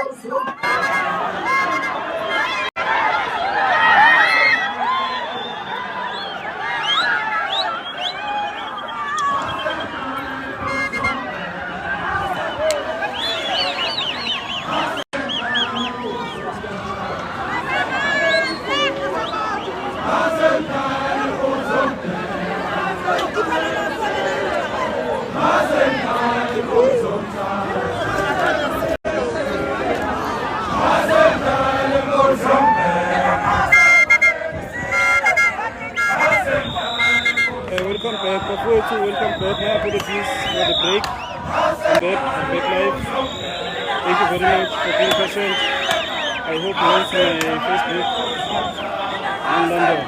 Welcome back. My apologies for the break. I'm back live. Thank you very much for being patient. I hope you watch my Facebook and London.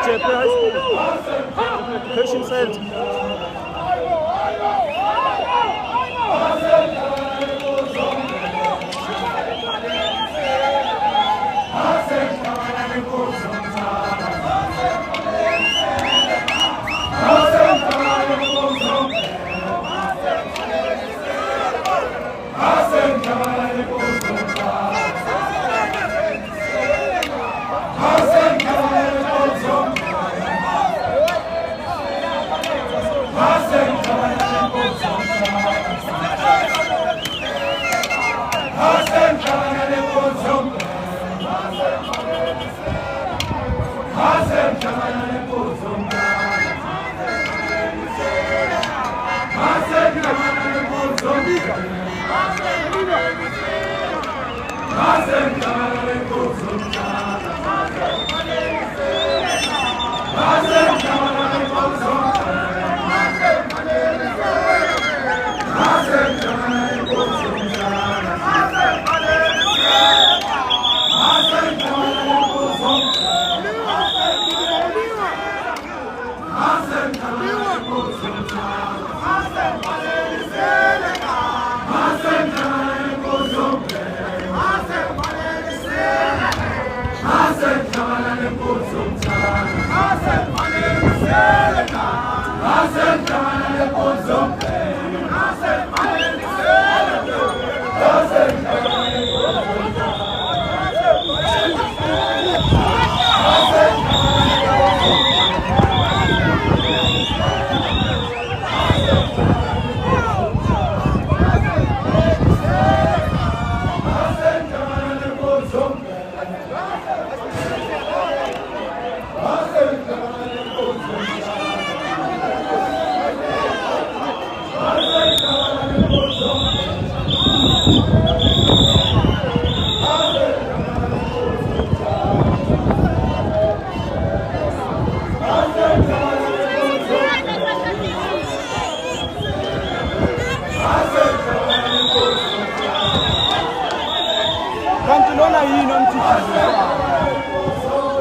Jeppe High School. Education Center.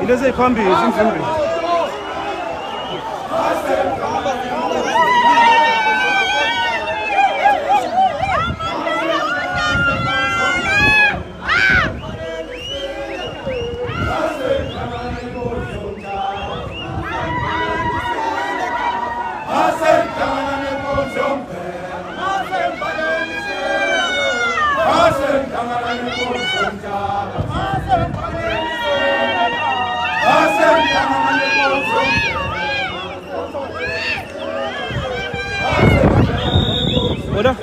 Ileze iphambili imfundo. Oder?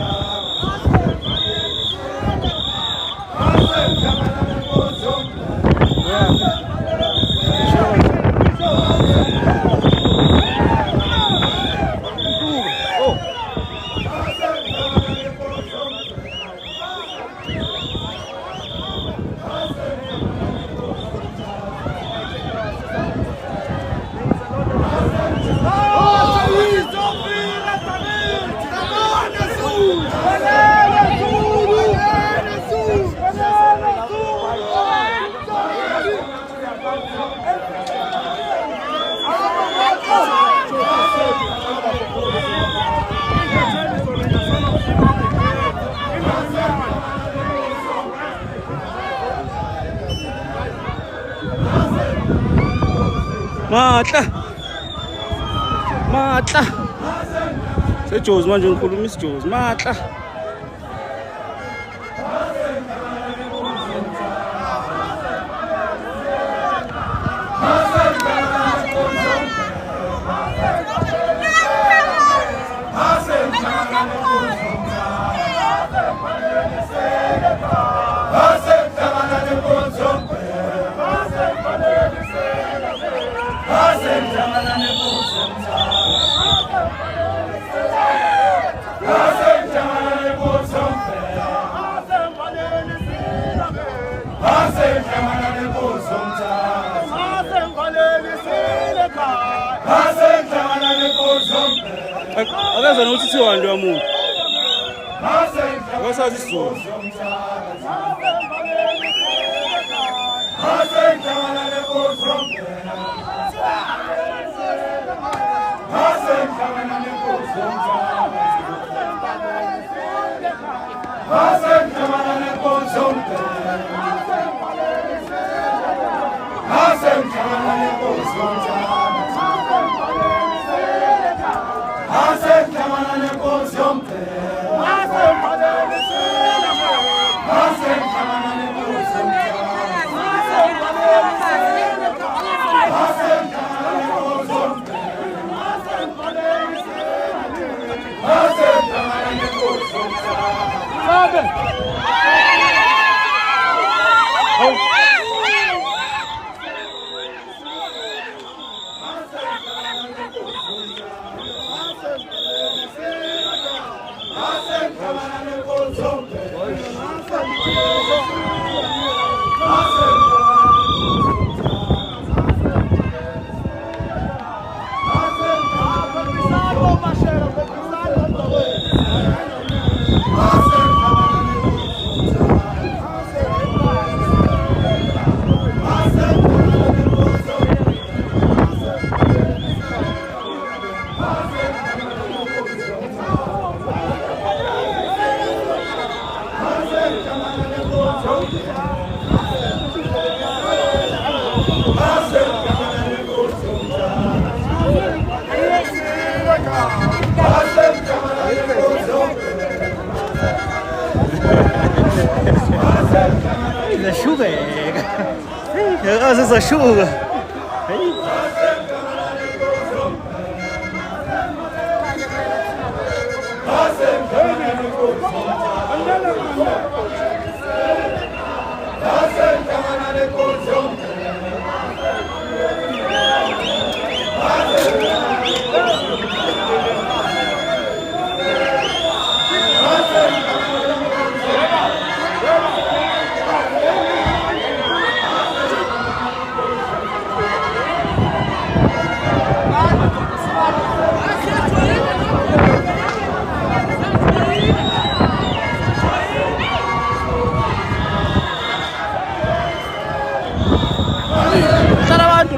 Matla seJozi manje ngikhuluma isiJozi matla akazana ukuthi thiwando yamuntu akasazi isizulu Das ist eine Schuhe.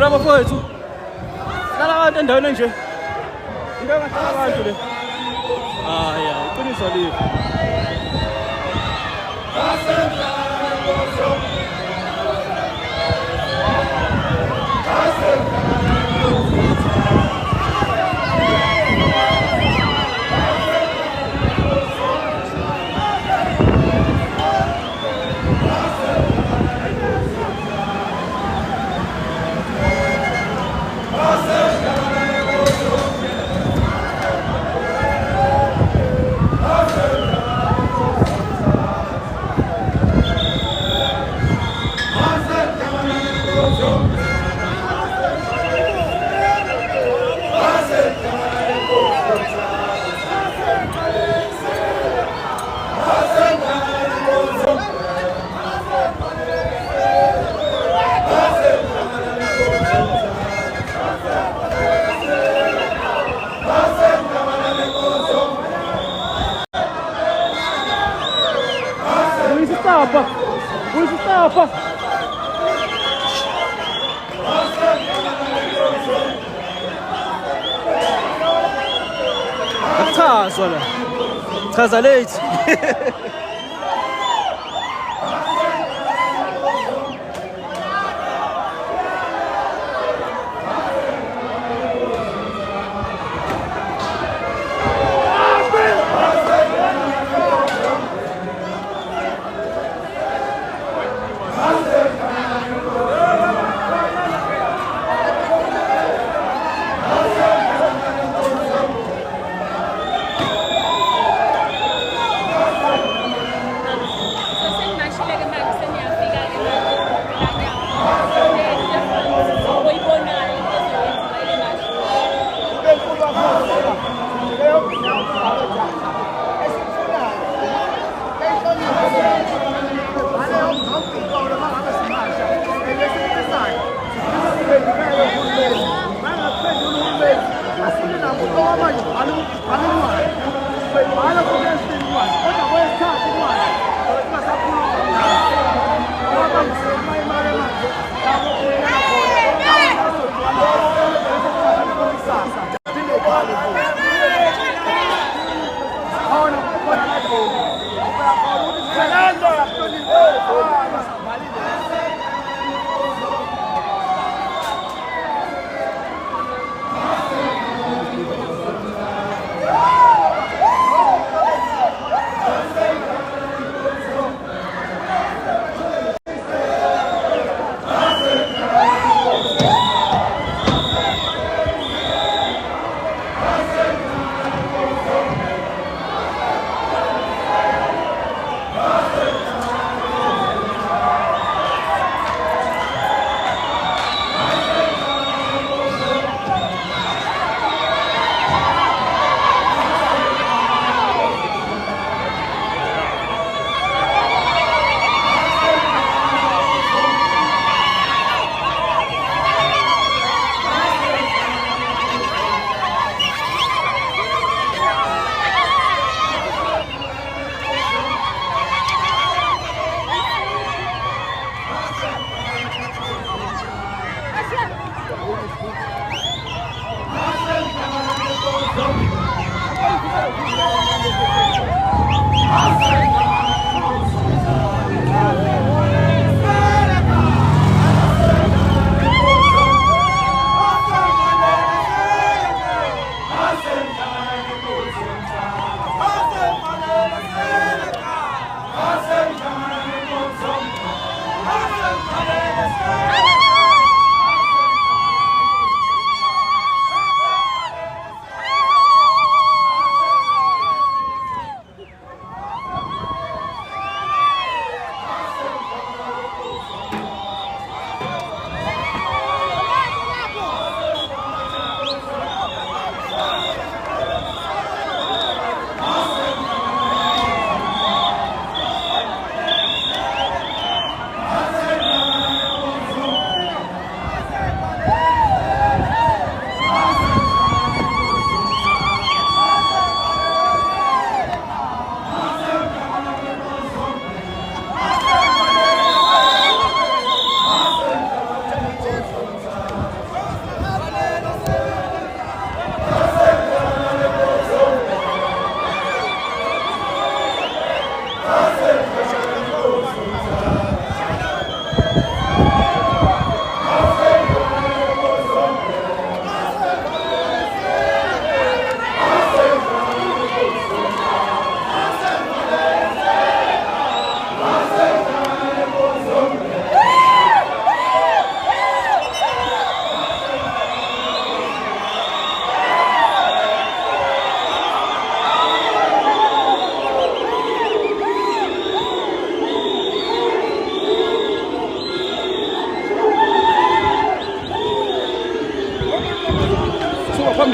Bafowethu hlala abantu endaweni nje into engahlala abantu le ya iqiniso liyo Uyisitapha achazwa la chaza late Vai,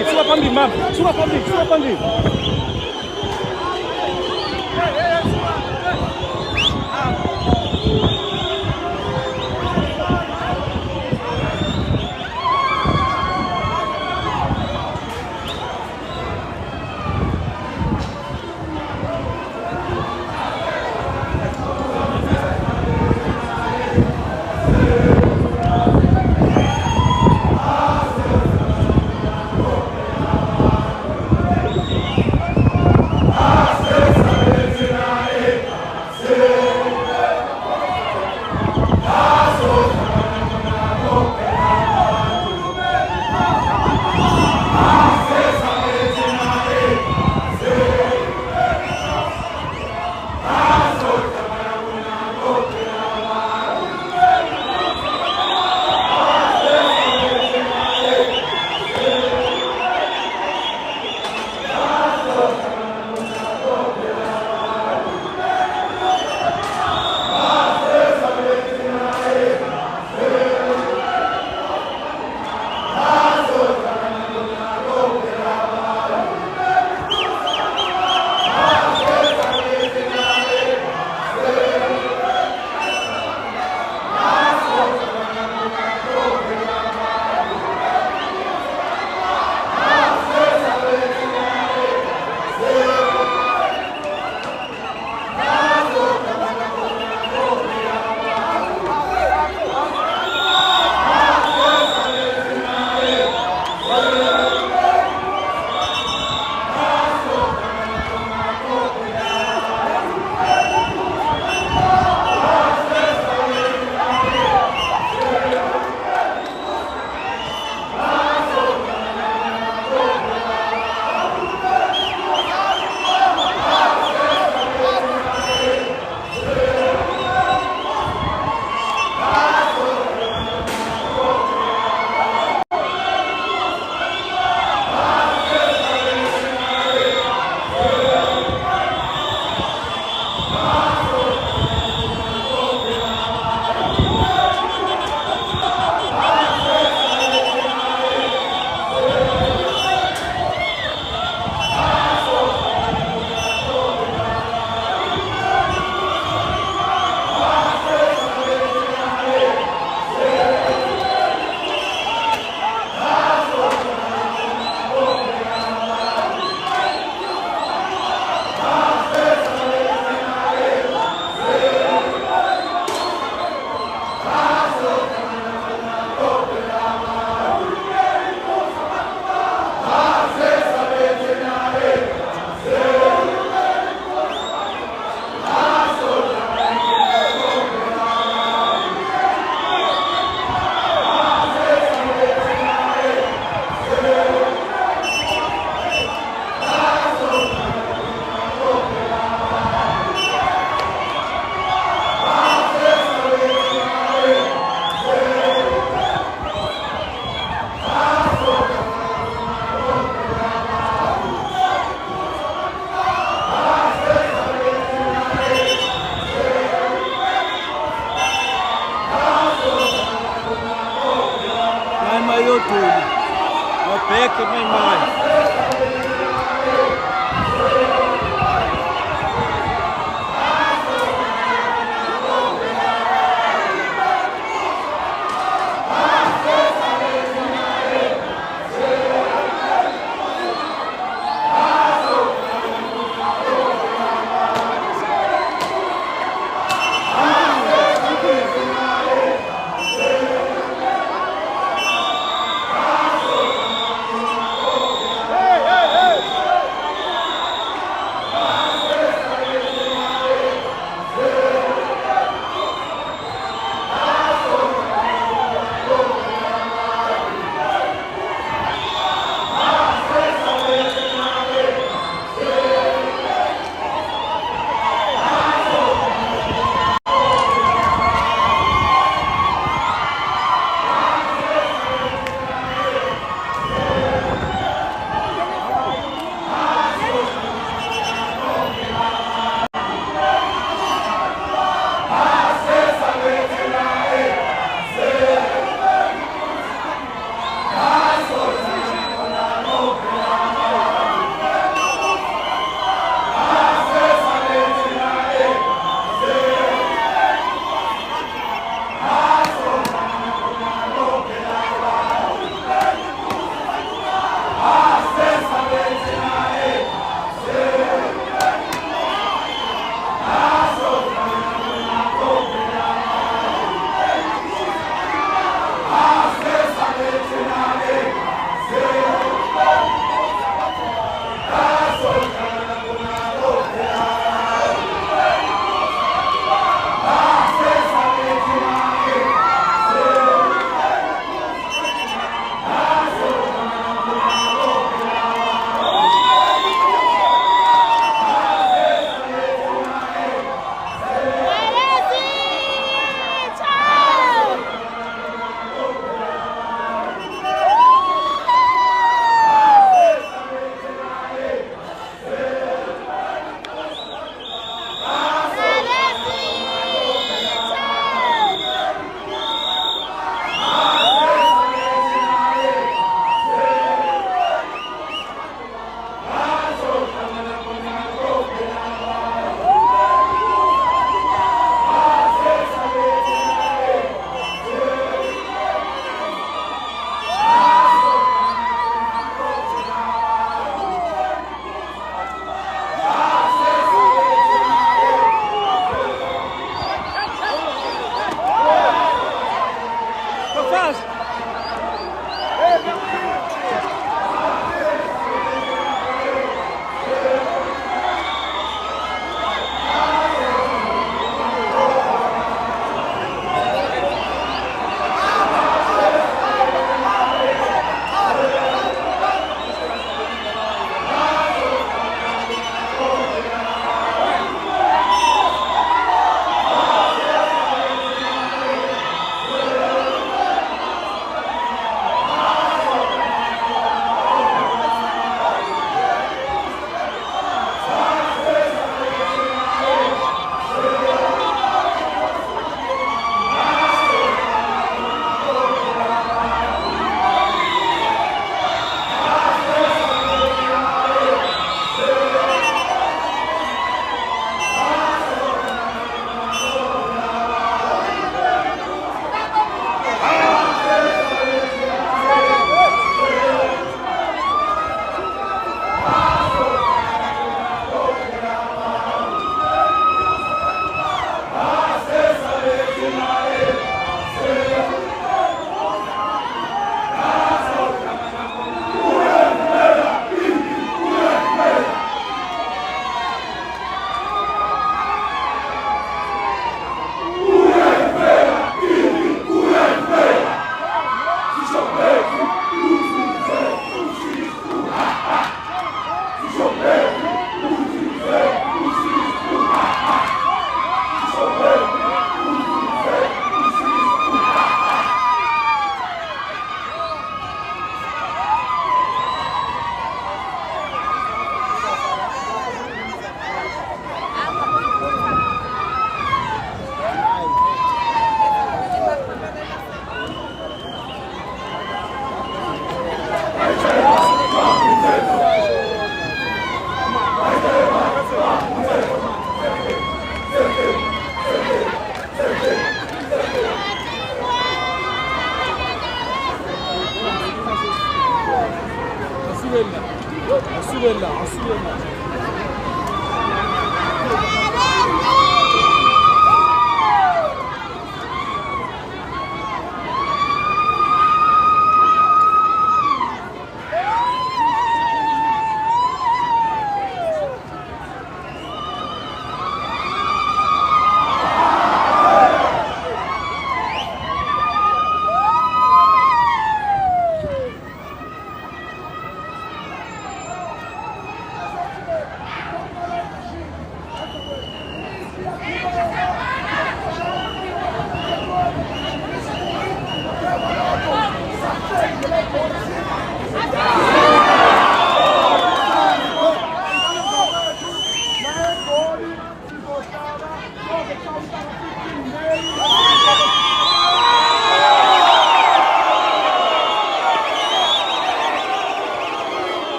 phambili mama. Suka phambili. back in my mind.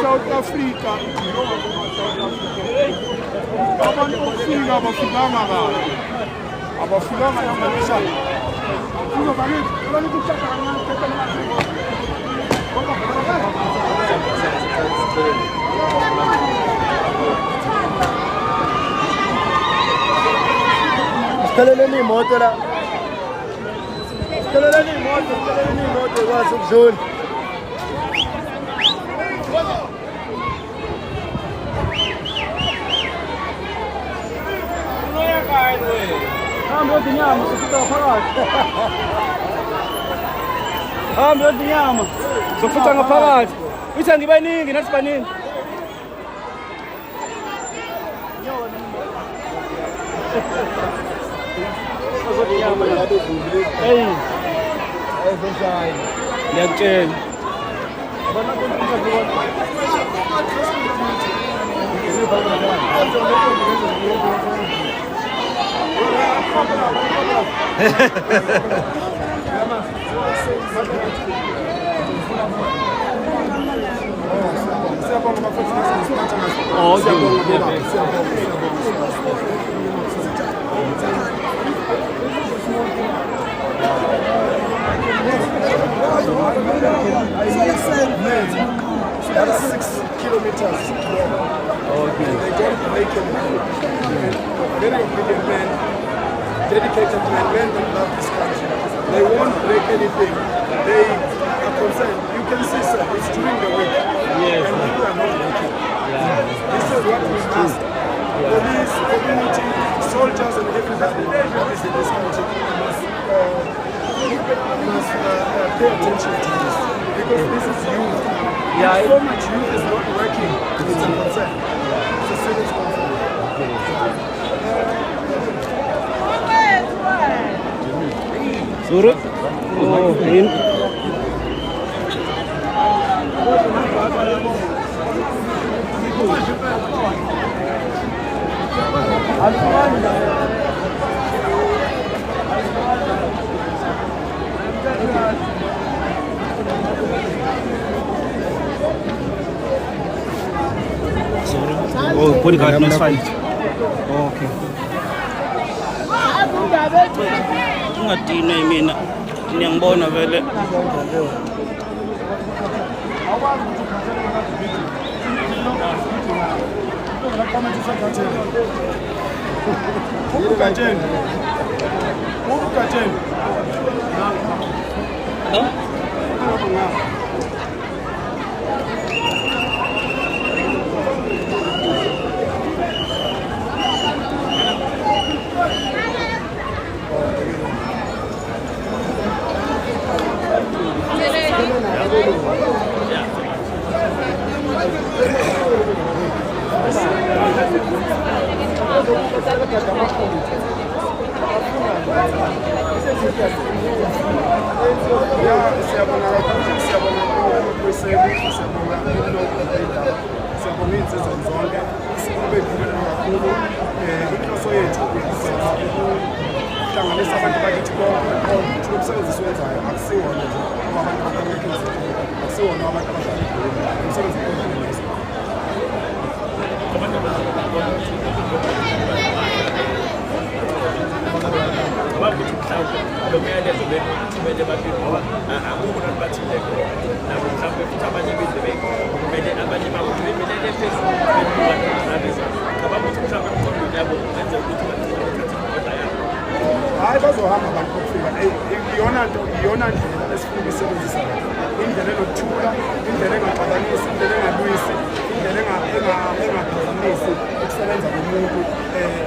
South Africa abantu bokufika abafikanga kahle abafikanga namanisha kuzo bakithi abantu kushaka kancane phela Sikaleleni imoto la. Sikaleleni imoto ikwazi ukudlula. Hamba odinyama sifika phakathi. Hamba odinyama sofutha ngaphakathi. Uthi angibaningi nathi baningi. Hey. Ngiyakutshela. That's 6 kilometers. Okay. They don't make it. Very obedient men, dedicated men that love this country. They won't break anything. They are concerned. You can see, sir, it's during the week. Yes. And people are not working. This is what we must. Police, community, soldiers, and everybody that is in this country must pay attention to this. Because this is youth. Yeah. So much youth is not working. It's a concern. It's a serious concern. Surut? Oh, in. Oh, bodyguard, no, it's fine. Oh, okay. Ungadinwa mina. Ngiyangibona vele. hayi bazohamba abantu bokufika iyona ndlela esifuna ukuyisebenzisa indlela enokuthula, indlela engaxabanisi, indlela engalwisi, indlela engaphazamisi ukusebenza komuntu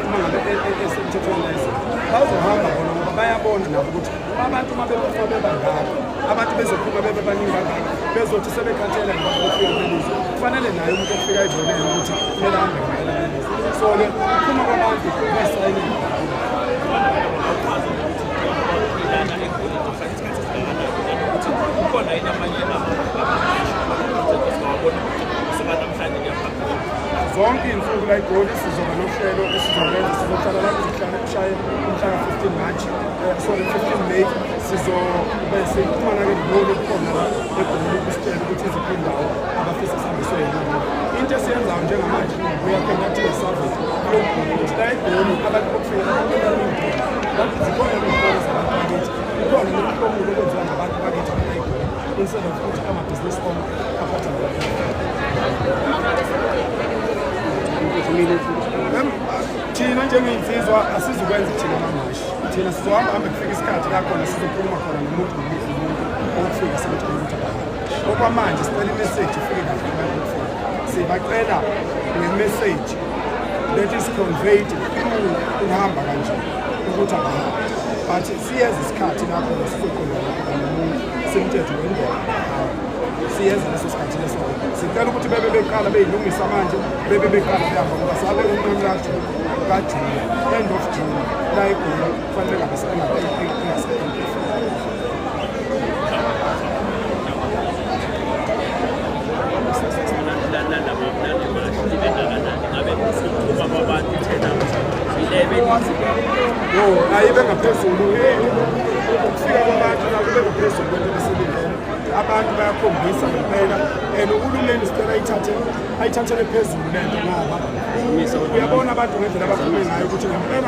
uma ngabe esemthethweni layisensi. Bazohamba bona ngoba bayabona nabo ukuthi abantu uma bebafa bebangaka, abantu bezophuma bebe baningi bangaka, bezothi sebekhathele ngabantu bofika belizwe, kufanele naye umuntu ofika ezonele ukuthi kumele ahambe ngayo lelizwe. So-ke kuphuma kwabantu besayinile zonke iy'nsuku la eGoli sizoba nohlelo esizokwenza, sizoqala la kushaye umhlaka 15 March, 15 May, sizobe siphuma nake ngibone khona la eGoli kusitshela ukuthi iziphi indawo abafisa sihambiswe yini. Into esiyenzayo njengamanje uyakhondaktha i-survey ukuthi la eGoli abantu bokufika zikhona izikole zabantu bakithi, ikhona nemihlomulo okwenziwa ngabantu bakithi la eGoli instead of ukuthi ama-business owner aphatha thina njengey'nsizwa asizukwenza thina amamashi. Thina sizohamba hambe kufika isikhathi la khona sizokhuluma khona nomuntu okufika sebetshela ukuthi okwamanje sicela imeseji ifike kahle abantu ukufika. Sibacela nge-message that is conveyed through ukuhamba kanje ukuthi abahamba. But siyeza isikhathi lapho sizokhuluma nomuntu semthetho wendlela. siyenze leso sikhathi leso. Sicela ukuthi bebe beqala beyilungisa manje bebe beqala behamba ngoba sabe umncane kaJuni end of June la eGoli kufanele ngabe ayibe ngaphezulu ukufika kwabantu nakube ngaphezulu kwento besebenzele abantu bayakhombisa ngempela and uhulumeni sicela ayithathele phezulu lento ngoba uyabona abantu ngendlela abakhulume ngayo ukuthi ngempela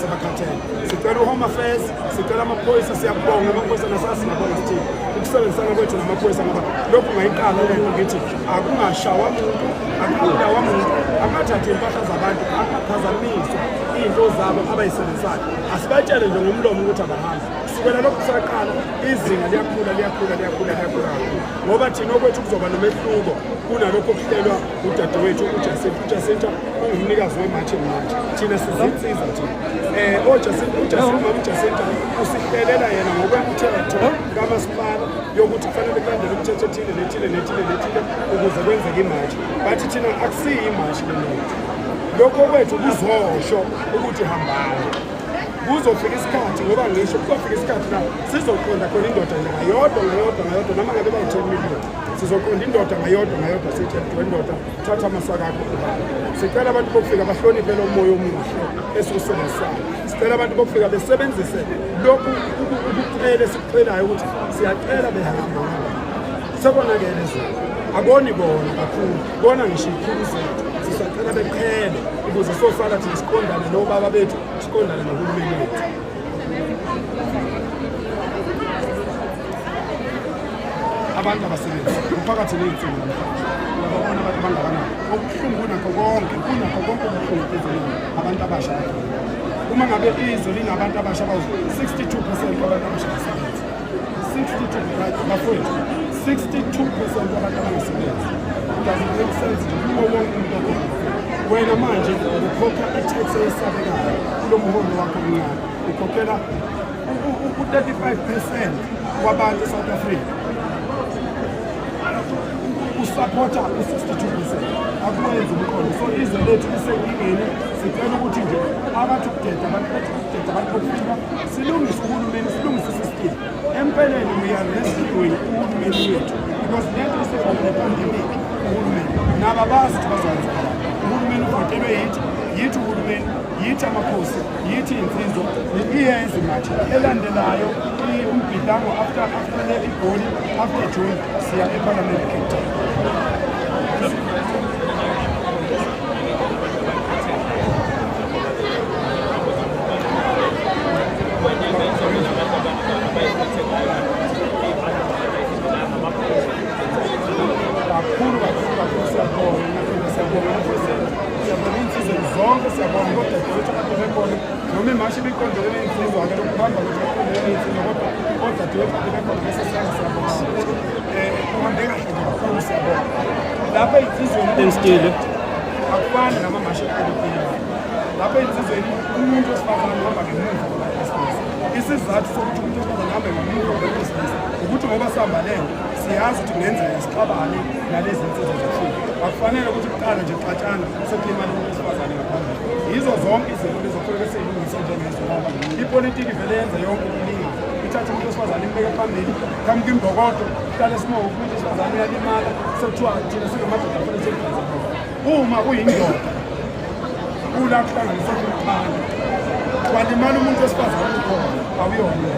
sebakhathele. Sicela uHome Affairs, sicela amaphoyisa, siyabonga amaphoyisa nasasingabonga sithi ukusebenzisana kwethu namaphoyisa ngoba lokhu ngayiqala lento ngithi akungashawa muntu, akubulawa muntu, akungathathi impahla zabantu, akaphazamiswa into zabo abayisebenzisayo. Asibatshele nje ngomlomo ukuthi abahambe. Kusukela lokhu kusaqala izinga liyakhula ngoba thina okwethu kuzoba nomehluko kunalokho okuhlelwa udadewethu uJacinta ungumnikazi wematch manje. Thina sizinsiza thina uJacinta usihlelela yena ngokwemthetho kamasipala yokuthi kufanele kulandele umthetho ethile ukuze kwenzeke imatch, bathi thina akusiyi imatch lelo. Lokho kwethu kuzosho ukuthi hambani. Kuzofika isikhathi ngoba ngisho kuzofika isikhathi la sizoqonda khona indoda nje ngayodwa noma ngabe bayi-10 million sizoqonda indoda ngayodwa sithi indoda thatha amasaka akho. Sicela abantu bokufika bahloniphe lo moya omuhle esiwusebenzisayo. Sicela abantu bokufika besebenzise lokhu ukucela esikucelayo ukuthi siyacela behamba sekonakele zinto akoni bona kakhulu bona ngisho ikhulu zethu sisacela beqhele ukuze sosala thina siqondane nobaba bethu siqondane nohulumeni wethu. Abantu abasebenzi umphakathi ney'nsuku uyababona abantu bangakanani okubuhlungu kunakho konke ubuhlungu ezolimo abantu abasha uma ngabe izwe linabantu abasha abawu-62% kwabantu abasha basebenzi 62% bafowethu 62% kwabantu abangasebenzi. Doesn't make sense kuwo wonke umuntu wena manje ukhokha i-tax eyesabekayo kulo muholo wakho omncane ukhokhela u-35% wabantu eSouth Africa usapota u-62%. Akuwenzi umqondo. So izwe lethu lisenkingeni. Sicela ukuthi nje abantu bokufika silungise uhulumeni, silungise isystem. Empeleni we are rescuing uhulumeni wethu because lento isefana ne-pandemic. Uhulumeni nabo abazi ukuthi bazawenzani. Uhulumeni uvotelwe yithi uhulumeni, yithi amakhosi, yithi insizwa, iyenze imatch elandelayo umbhidango after iGoli after June siya eParliament Cape Town. Siyabonga kodwa futhi abantu bekhona noma imashi biqondelene insizwa ke lokuhamba lokuqondelene insizwa kodwa abantu bekhona bese siyabonga kuhambe kahle kakhulu. Siyabonga lapha insizweni akufani namamashi epolitiki. Lapha insizweni umuntu wesifazane uhamba ngemuva kwebhizinisi. Isizathu sokuthi umuntu wesifazane ahambe ngemuva kwebhizinisi ukuthi ngoba sihamba lento siyazi ukuthi kungenzeka sixabane nalezi insizwa zethina. Akufanele ukuthi kuqala nje xatshana sekulimala umuntu wesifazane ngaphambili. Yizo zonke izinto lezokufanele siyilungise njengezo ngoba ipolitiki vele yenza yonke ilingana. Ithatha umuntu wesifazane imbeke phambili kamuke imbokodo kuqale simoke umuntu wesifazane uyalimala sekuthiwa thina singamadoda kufanele siyenze uma kuyindoda kula kuhlanganiswa kumphana kwalimala umuntu wesifazane ukhona awuyona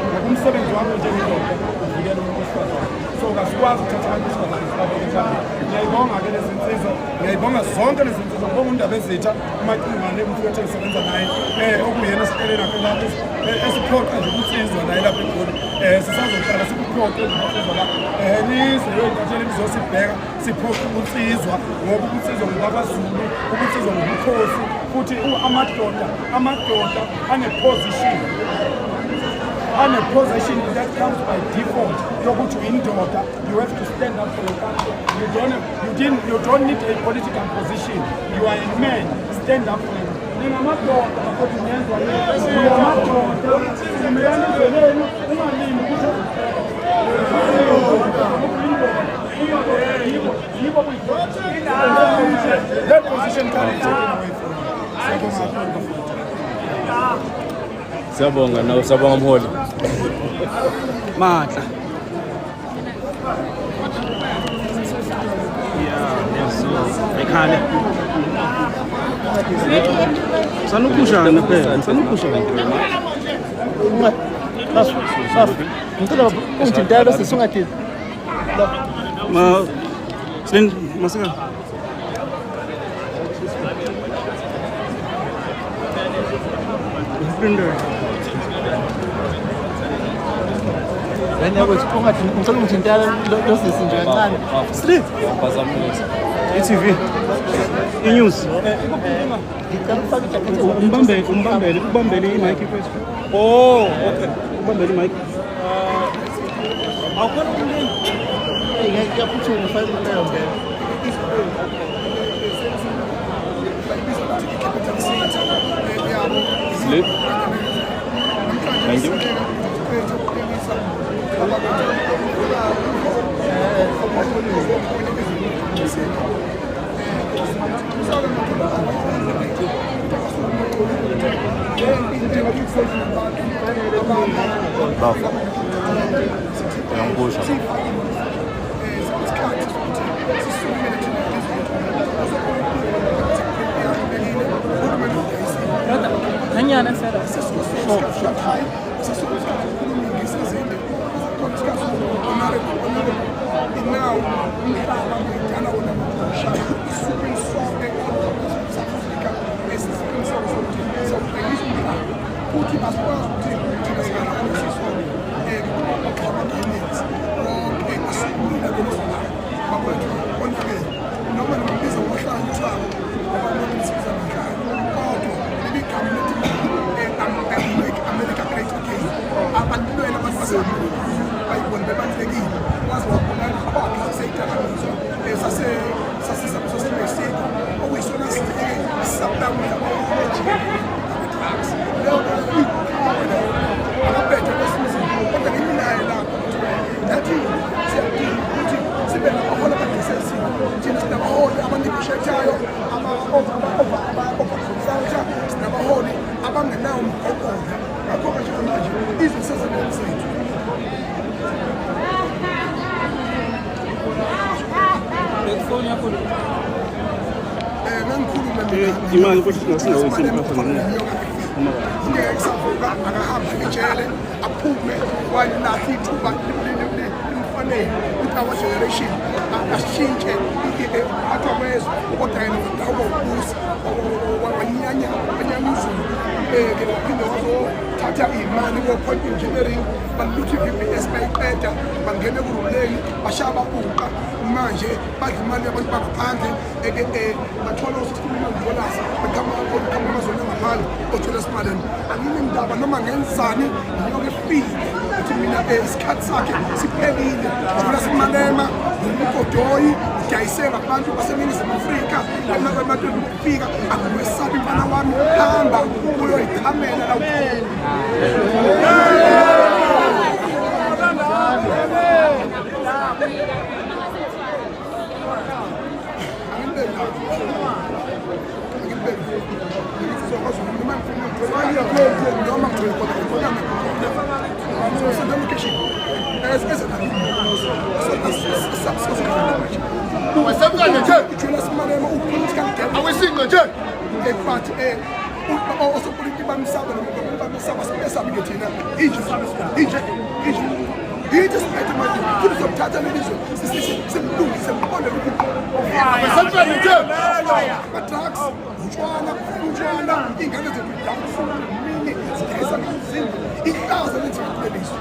ngokumsebenzi wakho njengendoda uvikela umuntu wesifazane. So kasikwazi ukuthatha abantu besifazane sibabeke phambili. Ngiyayibonga-ke lezi nsizwa, ngiyayibonga zonke lezi nsizwa, ngibonga uNdaba Ezitha uMacingwane umfowethu engisebenza naye okuyena esihleleni akhe lapho esiphoqa nje ukunsizwa naye lapha eGoli. Sisazohlala sikuphoqe insizwa la nize yoyintatheli bizosibheka siphoqa ukunsizwa ngoba ukunsizwa ngokwaZulu, ukunsizwa ngobukhosi futhi amadoda ane-position that comes by default. Yokuthi uyindoda, you have to stand up for your country. You don't need a political position. You are a man, stand up for him. Ningamadoda kodwa niyenzwa ningamadoda. That position can't be taken away from him. Siyabonga nawe siyabonga mholi. Mahla. Ekhale. Sanukushana phela, sanukushana. Ngicela ungithintele bese sungathi Masika. wena ukuthi ungathi ngicela ungithintele lo sisi nje kancane. Sleep. ITV. News. Ngicela ufake ijacket. Umbambele i-mic first. Oh, okay. Umbambele i-mic. Awukhona umlindi. Ngiyaphuthuma ufake leyo ngene. Sleep. Thank you. Bafa. Uyangibusha. Hanyana sera. Imali futhi singasengawenzi imphahla. Ngeke kusavuka akahamba ejele aphume walahla ithuba limfanele ukuthi our generation ashintshe athwa kwezwe kodwa yena ndawo ukubusa wanyanya uzulu ke waphinde wazothatha imali ko-point engineering baluthi i-VBS bayiqeda bangene kuruleni bashaya babuqa manje badla imali yabantu bangaphandle bathola u-$60 million beqhamuka amazweni angaphandle othola simaleni anginendaba noma ngenzani ngiyoke efile ukuthi mina isikhathi sakhe siphelile ufuna simalema umgodoyi udayisela abantu baseningizimu Afrika emakwematweni ukufika akumesabi mfana wami hamba uyoyichamela la osopolitiki bamsaba bamsaba sibesabi ke thina yithi siphethe manje futhi sokuthatha lelizwe simlungise mbone ama-drugs utshwala iy'ngane zethu zidayisa ngazinto ihlaza lenziwa kulelizwe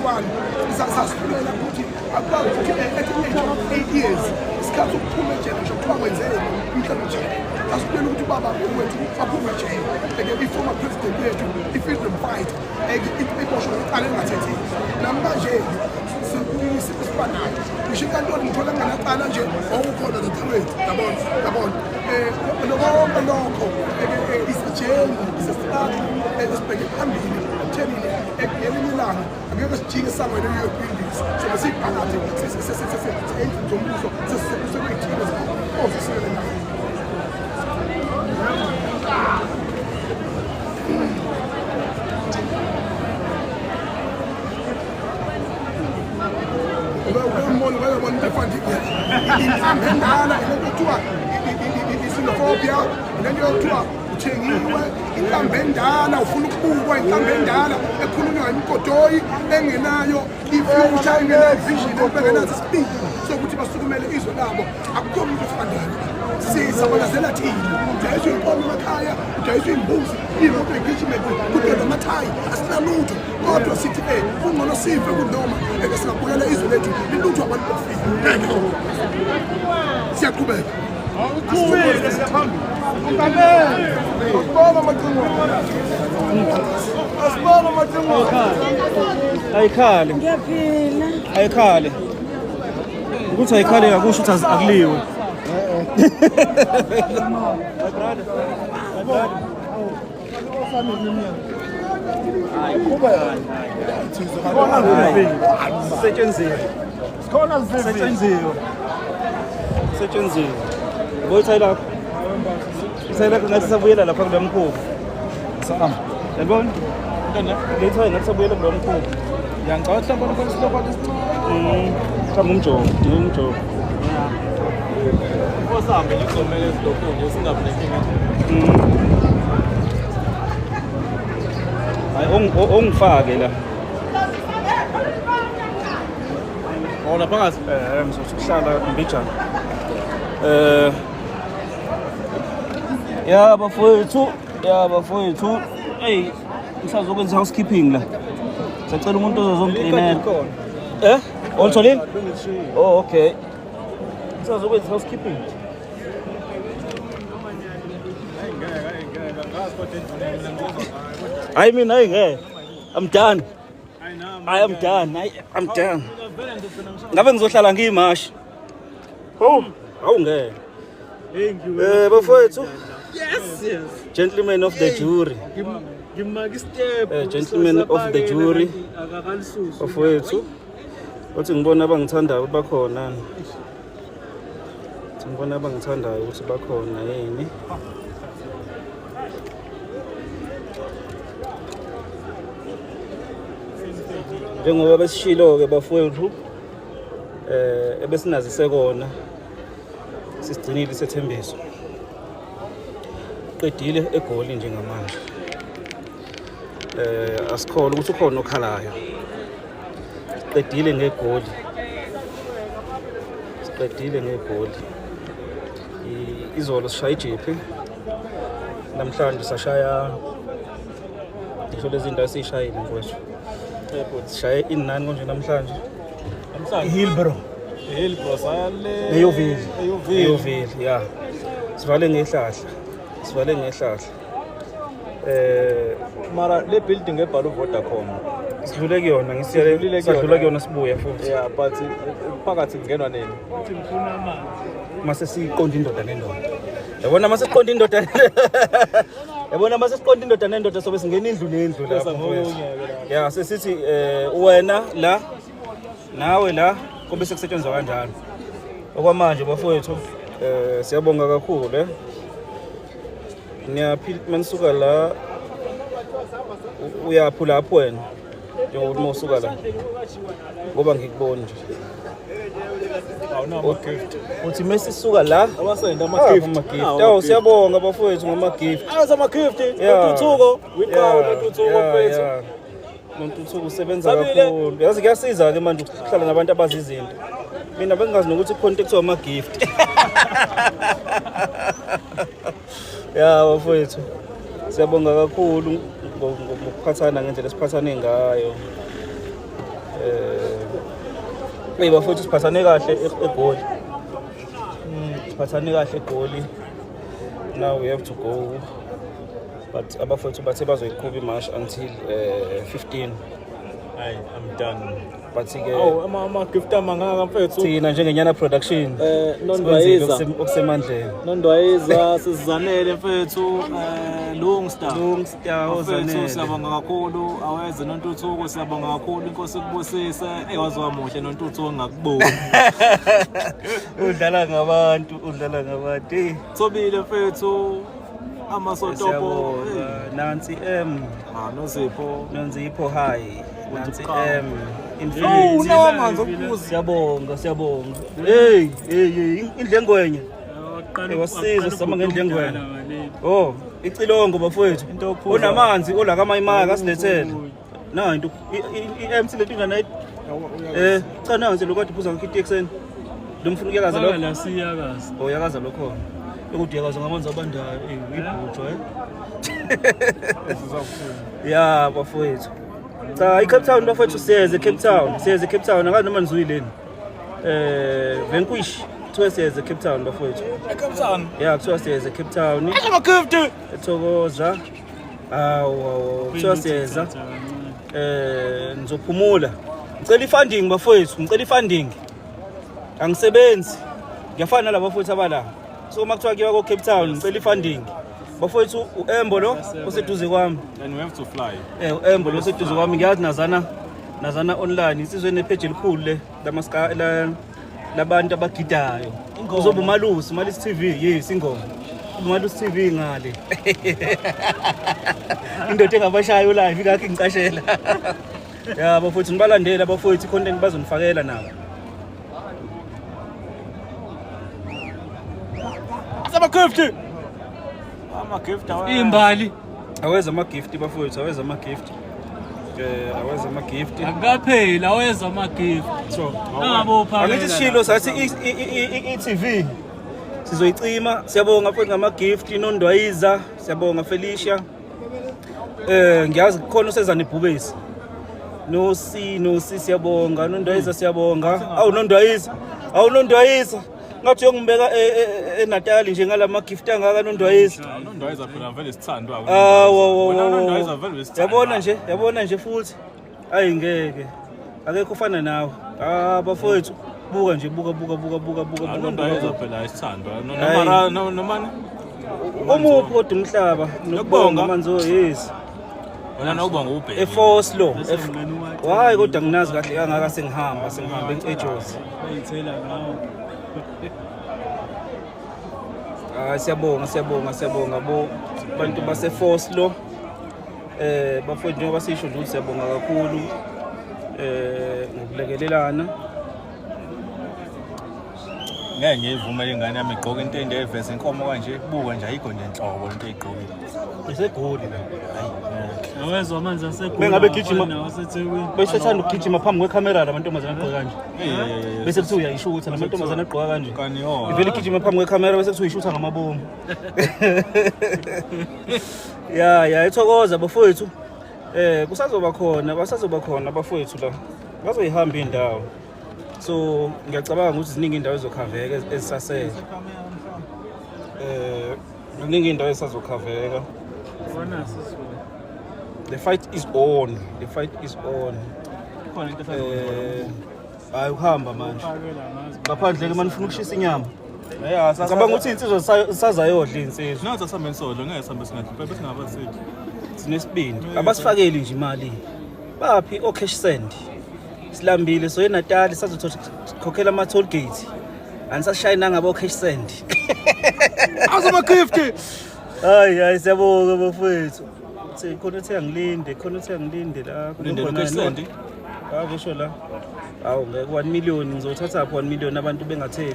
kwani sasifulela ukuthi akwazi ukuthi at the age of 8 years isikhathi sokuphuma ejele ngisho kuthiwa wenzele umhlaba ejele asifulela ukuthi ubaba wethu aphume ejele i-former president wethu i-freedom fight iboshwe iqale engathethile namanje sifanayo ngisho inkantolo ngithola nganaqala nje wawukhona nothawethu yabona lokho lokho isijele isesiqala esibheke phambili akuthenile ngelinye ilanga angeke sijike sangwele buildings sobe siphakathi sesenzwe zombuso sesekuyithile ofisiyele nayo Indala ekuthiwa isinophobia lento yokuthiwa uthengiwe inkambi endala ufuna ukubukwa inkambi endala ekhulunywa imgodoyi engenayo i-future engenayo vision engenayo speed sokuthi basukumele izwe labo akukho umuntu ofanele sisabalazela thina ujayiswe inkomo emakhaya ujayiswe imbuzi imoto egijimeke kudela amathayi asinalutho kodwa sithi kungcono sife kunoma singabuyela izwe lethu lilutho abantu bofika siyaqhubeka Ayikhale. Ngiyaphila. Ayikhale. Ukuthi ayikhale akusho ukuthi akuliwe. Setshenziwe. Boyithayilapho. Isayilapho ngathi sabuyela lapha kulo mkhulu. Sahamba. Yabona? Lethwayo ngathi sabuyela kulo mkhulu. Yangicabanga bona kwesilokho lesincane. Mhlawumbe umjovo, dinga umjovo. Osambe ngizomela ezilokhuni singabe nenkinga. Hayi ongifake la. Ona phakathi. Ngizohlala mbijana. Ya bafowethu. Hey, ngisazokwenza housekeeping la. Sacela umuntu ozozongclinela. Oltholile? Oh, okay. Ngisazokwenza housekeeping. I mean, I'm done. I'm done. Ngabe ngizohlala ngiyimashi. Awungeke. Thank you. Bafowethu. Yes. Gentlemen of the jury. Ngimaki step. Gentlemen of the jury. Akakalisusu. Bafowethu. Uthi ngibona abangithandayo bakhona. Ngibona abangithandayo ukuthi bakhona yini. Njengoba besishilo ke bafowethu ebesinazise kona sisigcinile isethembiso qedile egoli njengamanje asikholwa ukuthi ukhona okhalayo siqedile ngegoli izolo sishaya ijepi namhlanje sashaya ngisho lezi zinto esishayile mfowethu sishaye inani konje namhlanje Hillbrow sale eyovile ya sivale ngehlahla mara le building ebhala Vodacom sidlule kuyona sadlula kuyona sibuya futhi yeah but phakathi kungenwa nini mase siqonda indoda nendoda yabona mase siqonda indoda nendoda sobe singena indlu lapha ya sesithi wena la nawe la kube sekusetshenzwa kanjalo okwamanje bafowethu siyabonga kakhulu niyaphila manisuka la uyaphu lapho wena njengoba usuka la ngoba ngikubona nje uthi mesisuka la abasenda ama-gift yawo siyabonga bafowethu ngama-gift ama-gift ututhuko wiqhawe notuthuko mfethu nontuthuko usebenza kakhulu yazi kuyasiza-ke manje ukuhlala nabantu abazi izinto mina bengingazi nokuthi kukhona into ekuthiwa ama-gift ya bafowethu siyabonga kakhulu ngokuphathana ngendlela esiphathane ngayo Hey bafowethu siphathane kahle eGoli. Siphathane kahle eGoli. Now we have to go. But abafowethu bathe bazoyiqhuba imarch until 15. I'm done. But ke ama gift amangaka mfethu. Thina njengenyana production. Nondwayiza. Okusemandleni. Nondwayiza sizanele mfethu Lungstar. Lungstar ozanele. Siyabonga kakhulu aweze nontuthuko siyabonga kakhulu inkosi kubusise ekwaziwa muhle nontuthuko ngakubona. Udlala ngabantu. Thobile mfethu amasotopo Nancy Nozipho high. Nancy Oh, unawamanzi okubuza. Siyabonga. Hey, indlengwenye. Wasiza sama ngendlengwenye. Oh, icilongo bafowethu. Unamanzi olaka mayimaka asilethele. Na into iMC letinga night. Cha nanzi lokade uphuza ngikhithi ekseni. Lomfuna ukuyakaza lo. La siyakaza. Oh, yakaza lokho. Ukudiyakaza ngamanzi abandayo ibhutho Yeah, bafowethu. Cha iCape Town bafowethu siyeze Cape Town akazi noma nizuyileni. Vanquish kuthiwa siyeze Cape Town bafowethu. Cape Town. Yeah, kuthiwa siyeze Cape Town. Ama gift. Ethokoza. Kuthiwa siyeza. Nizophumula. Ngicela ifunding bafowethu, Angisebenzi. Ngiyafana laba bafowethu abala. So makuthiwa kuyiwa ko Cape Town ngicela ifunding. Bafowethu uEmbo lo oseduze kwami. And we have to fly. uEmbo lo oseduze kwami ngiyazi nazana online isizwe nepage elikhulu le lamaska labantu abagidayo. Uzoba uMalusi TV, yes ingoma. uMalusi TV ngale. Indoda engabashayo live ikakhe ngicashela. Yeah bafowethu nibalandela bafowethu content bazonifakela nabo. Ama gift Imbali. Aweza ama gift bafowethu, aweza ama gift. Akaphela aweza ama gift. So, ngabo phakathi. Angithi shilo sathi iTV sizoyicima. Siyabonga futhi ngama gift Nondwayiza, siyabonga Felicia. Ngiyazi khona usezana ibhubesi. No si siyabonga Nondwayiza siyabonga. Nondwayiza. Ngathi yongibeka eNatal nje ngalama gift angaka Nondwayiza. Nondwayiza phela vele sithandwa. Nondwayiza vele sithandwa. Yabona nje futhi. Ayi ngeke. Akekho ufana nawe. Bafowethu buka nje buka. Nondwayiza phela sithandwa. Nomani? Omuphi kodwa umhlaba nokubonga manzo yes. Wena nokubonga ubheke. Force lo. Hayi kodwa nginazi kahle kangaka sengihamba eJozi. Bayithela ngawo. Siyabonga bo bantu base Force lo. Bafowethu njengoba sisho nje siyabonga kakhulu ngokulekelelana. Ngeke ngivumele ingane yami igqoke into endevese inkomo kanje buka nje ayikho nje inhlobo into eyigqokile. Isegoli la. Hayi. Awezwa amanzi aseGoli. Bengabe gijima nawaseThekwini. Besethanda ukugijima phambi kwekhamera lamantombazana agqoka kanje. Bese kuthi uyayishutha lamantombazana agqoka kanje. Kani yo. Ivele igijima phambi kwekhamera bese kuthi uyishutha ngamabomu. Yeah, ethokoza bafowethu. Basazoba khona bafowethu la. Bazoyihamba indawo. So ngiyacabanga ukuthi ziningi indawo ezokhaveka ezisasele. Ziningi indawo ezisazokhaveka. Wona sisho. The fight is on. Khona into Hayi uhamba manje. Ngaphandle ke manifuna ukushisa inyama. Yeah, Ngicabanga ukuthi insizwa sisazayodla insizwa. Nathi asambe sodlo ngeke sambe singadli bese ngabasithi. Sinesibindi. Abasifakeli nje imali. Baphi cash send. Silambile so eNatal sizokhokhela ama toll gate. Anisashayina ngabo cash send. Azama gift. Hayi siyabonga bafowethu. Khona ethe angilinde la. Ulinde cash send. Ngisho la. Awu ngeke 1 million ngizothatha 1 million abantu bengatheli.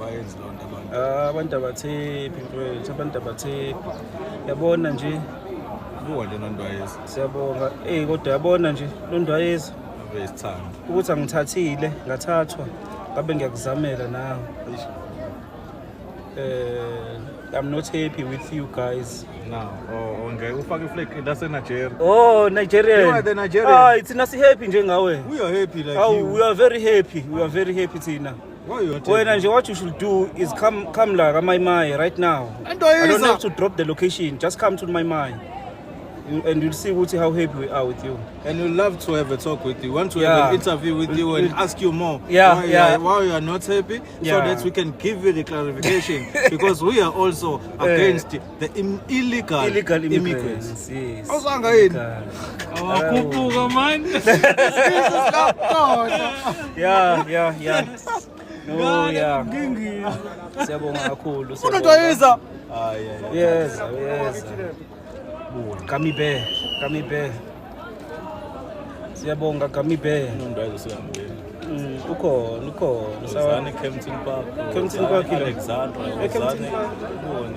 Bayenzi lonto abantu. Abantu abathephi. Yabona nje. Buka le Nondwayiza. Siyabonga. Kodwa yabona nje Nondwayiza. Besithanda. Ukuthi angithathile, ngathwa. Ngabe ngiyakuzamela nawe. I'm not happy with you guys. No. Oh, ngeke ufake iflag lase Nigeria. Oh, Nigerian. You are the Nigerian. It's not happy njengawe. We are happy like Oh, you. we are very happy. We are very happy Tina. Why you not When happy? what you should do is come like my right now. I don't have to drop the location. Just come to my mind. And you'll see how happy we are with you. And we love to have a talk with you. Want to Yeah. have an interview with you and ask you more. Yeah, why, yeah. Why you are not happy, so Yeah. that we can give you the clarification. Because we are also against the illegal immigrants. Yes. Awuzwanga yini? Awakhuphuka man. Yeah. No, yeah. Siyabonga kakhulu. Unontoyiza. Yes. Gummy bear. Siyabonga Gummy bear. Unontoyiza siyambona. Ukhona. Uzane Kempton Park. Kempton Park ilo. Alexandra. Kempton Park.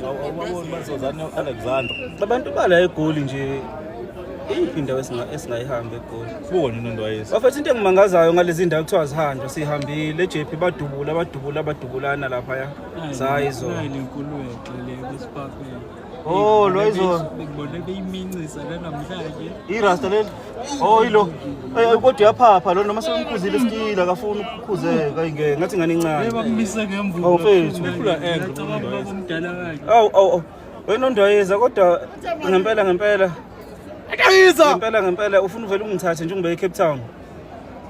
Awubona bazozana Alexandra. Abantu bala eGoli nje. Iyiphi indawo esingayihamba eGoli? Ubone unontoyiza. Bafethu into engimangazayo ngalezi ndawo kuthiwa zihanjwa sihambile eJP badubulana lapha zayizo. Oh, loyizo. Ngibone beyimincisa namhlanje. Irasta leli. Oh yilo. Kodwa yaphapha lo noma semkhuzile iskila akafuni ukukhuzeka ingeke ngathi ngane incane. Bamisa ngemvulo. Awu mfethu. Ukhula umdala wakhe. Awu. Wena Ndwayeza kodwa ngempela. Ngempela ufuna uvela ungithathe nje ngibe eCape Town.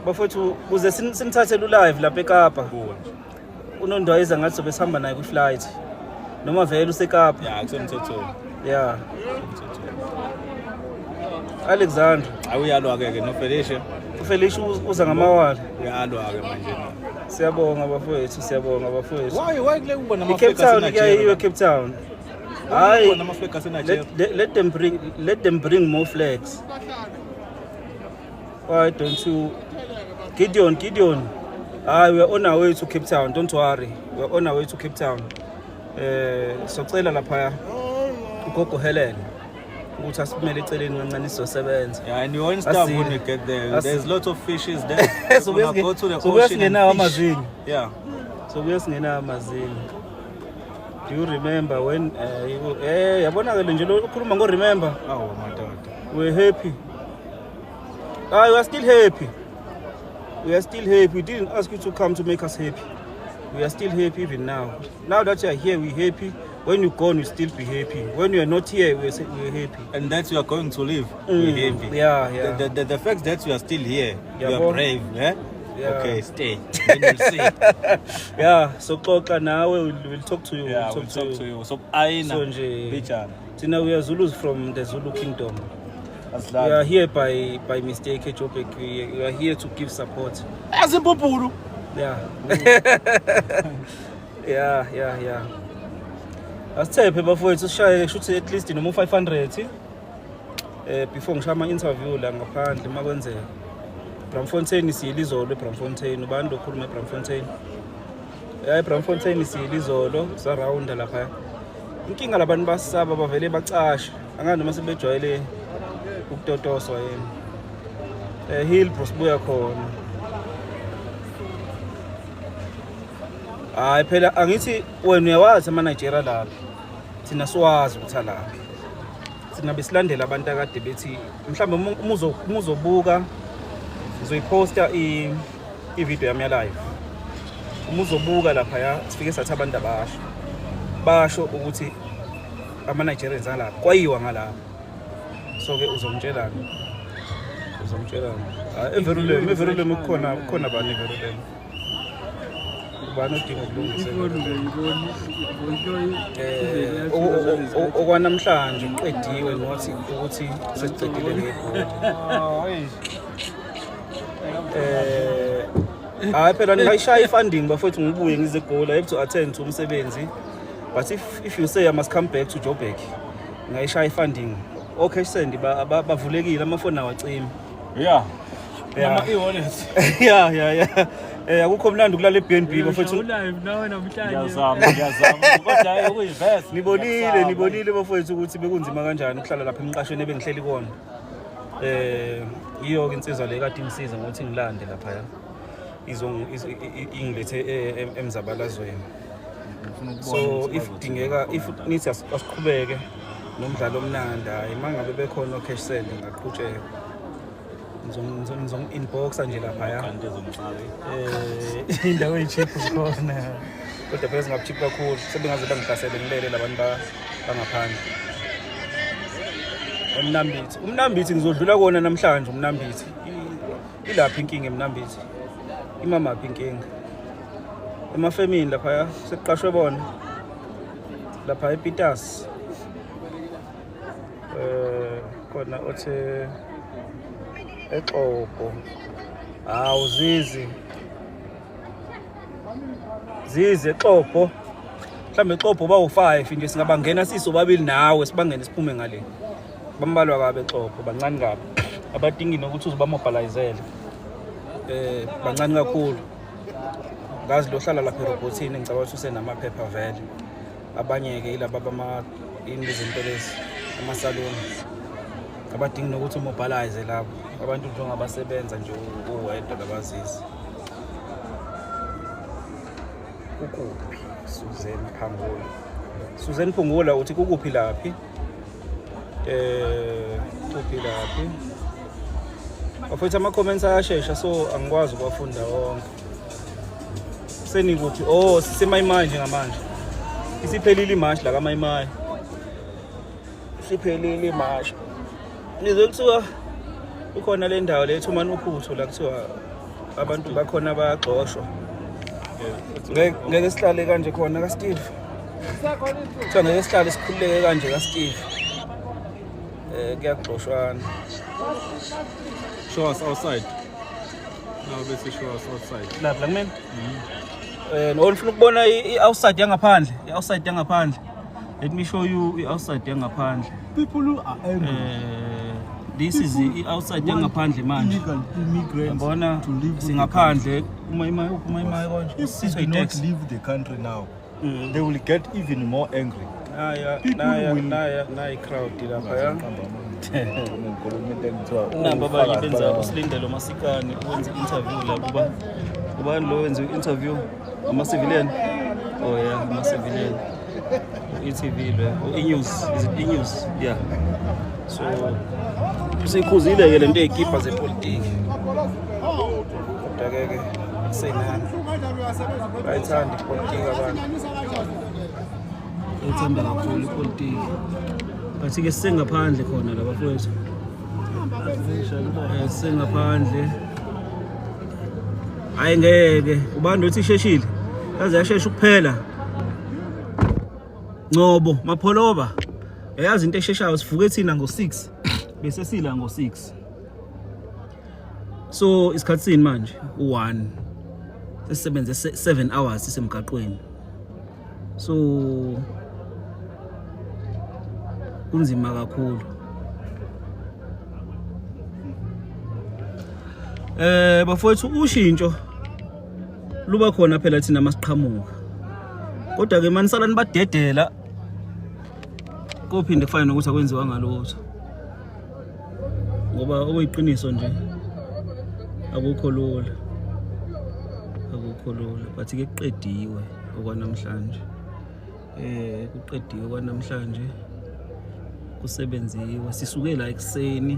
Bafethu kuze sinithathe live lapha eKapa. UNondwayeza ngathi sobe sihamba naye ku-flight. Noma vele useKapa. Yeah, kusemthethweni. Yeah. Alexandra. Awuyalwa-ke no Felicia. uFelicia uza ngamawala. Uyalwa-ke manje. Siyabonga bafowethu. Why kule kuba Cape Town kuyayiwe Cape Town. Hayi, namaflag aseNigeria. let them bring more flags. Why don't you Gideon. We are on our way to Cape Town. Don't worry. We are on our way to Cape Town. Socela lapha ugogo Helen. Ukuthi asibumele eceleni kancane sizosebenza. Yeah, and you won't stop when you get there. There's lots of fishes there. So We're gonna go to the so ocean kuyasingenawo and fish. amazini. Yeah. So kuyasingenawo amazini. Do you remember when yabonakala nje lo ukhuluma ngo remember? Oh, madoda. We're happy. We are still happy. We didn't ask you to come to make us happy. We are still happy even now. Now that you are here, we're happy. When you're gone, we'll still be happy. When you are not here, we're happy. And that you are going to leave, we're happy. Yeah. The fact that you are still here, Yeah, you are boy. brave, eh? Yeah. Okay, stay. Then you'll see. Yeah, so Xoxa nawe we'll talk to you. Yeah, we'll talk to you. So, Aina, So nje Bichana. Tina, we are Zulus from the Zulu Kingdom. We are here by mistake, Ejobek. We are here to give support. Yeah. Yeah. Asithephe bafowethu sishaye shuthi at least noma 500 before ngishaya ama interview la ngaphandle makwenzeka. Bramfontein siyilizolo eBramfontein ubantu okhuluma eBramfontein. eBramfontein siyilizolo saround lapha. Inkinga labantu basaba bavele bacasha. Angani noma sebejwayele ukutotoswa yena. Hillbrook buya khona. Hayi phela angithi wena uyawazi ama Nigeria lapha. Thina siwazi ukuthi la. Thina besilandela abantu akade bethi mhlawumbe umuzobuka ngizoyiposta i-video yami live. Umuzobuka lapha ya sifike sathi abantu basho ukuthi ama Nigerians alapha kwayiwa ngalapha. So ke uzomtshelani? Everulem khona bani everulem. Bani odinga ukulungisa. Okwanamhlanje uqediwe ngothi ukuthi sesicedile ngebhola. Hayi phela ngayishaya ifunding bafethu ngibuye ngize eGoli I have to attend to umsebenzi. But if you say I must come back to Joburg, ngayishaya ifunding. Okay send bavulekile amafoni awacima. Yeah. Yeah. E-wallet. Yeah. Akukho mlando kulala eBNB bafethu. Live nawe namhlanje. Ngiyazama. Kodwa hayi ukuyivest. Nibonile bafethu ukuthi bekunzima kanjani ukuhlala lapha emqashweni ebengihleli kona. Iyo ke insizwa le kade ingisiza ngokuthi ngilande lapha ya. Inglethe emzabalazweni. So if dingeka if nithi asiqhubeke nomdlalo omnandi hayi mangabe bekhona cash send ngaqhutsheka ngizom-inboxa nje laphaya indawo eyi-cheap zikhona kodwa phela zingabi-cheap kakhulu sebengaze bangihlasele ngilele labantu bangaphandle. Umnambithi ngizodlula kona namhlanje. Umnambithi ilaphi inkinga eMnambithi? Imamaphi inkinga? Emafemini laphaya sekuqashwe bona lapha ePitas khona othe Exopo hawu Zizi Exopo mhlawumbe Exopo bawu-5 nje singabangena sisobabili nawe sibangene siphume ngale bambalwa kabe Exopo bancane kabi abadingi nokuthi uzibamobilizele bancane kakhulu ngazi lo hlala lapha erobotini ngicabanga ukuthi usenamaphepha vele abanye-ke yilaba izinto lezi amasaloni abadingi nokuthi umobilize labo abantu njengabasebenza nje uwedwa labazizi. Kukuphi Suzanne Phungula uthi kukuphi laphi kuphi laphi bafethu ama-comments ayashesha so angikwazi ukuwafunda wonke. Senikuthi sisemayimayi njengamanje isiphelile imashi la kaMayimayi isiphelile imashi nizwe kuthiwa ukhona le ndawo lethu uManuphuthu la kuthiwa abantu bakhona bayagxoshwa ngeke sihlale kanje khona kaSteve kuthiwa ngeke sihlale sikhululeke kanje kaSteve kuyagxoshwana. Show us outside. No, bese show us outside. Lapha la kumina nolufuna ukubona i-outside yangaphandle i-outside yangaphandle. Let me show you i-outside yangaphandle. People who are angry. This is the outside yangaphandle manje. Illegal immigrants yabona to live singaphandle umayimayi konje. If they don't leave the country now, they will get even more angry. Naya crowd lapha ya. Namba abanye benza usilindelo masikane wenza interview lapha ubani lo wenza interview ama-civilian ama-civilian e-TV lo e-news is it e-news yeah so sikhuzile ke lento ezikipa zepolitiki kodwa ke kusenani bayithanda ipolitiki abantu ethanda kakhulu ipolitiki but ke sengaphandle khona la bafowethu sengaphandle hayi ngeke ubani uthi isheshile yaze yashesha ukuphela Ngobo Mapholoba yazi into esheshayo sivuke thina ngo6 bese sila ngo6 so isikhathi sini manje u1 sisebenze 7 hours sisemgaqweni so kunzima kakhulu. Bafowethu ushintsho luba khona phela thina masiqhamuka kodwa ke manisala nibadedela kophinde kufane nokuthi akwenziwa ngalutho ngoba okuyiqiniso nje akukho lula but ke kuqediwe okwanamhlanje kuqediwe kwanamhlanje kusebenziwe sisuke la ekseni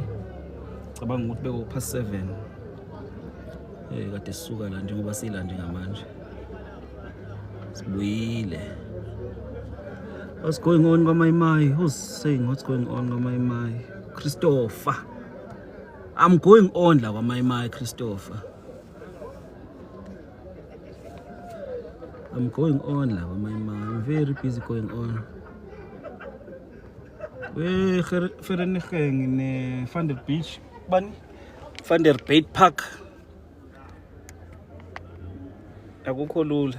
cabanga ukuthi beko past 7 kade sisuka la njengoba sila njengamanje sibuyile. What's going on kaMayimayi? Who's saying what's going on kaMayimayi? Christopher, I'm going on la kaMayimayi. Christopher, I'm going on la kaMayimayi. I'm very busy going on. We Vereniging in Vander Beach bani Vanderbijt Park akukho lula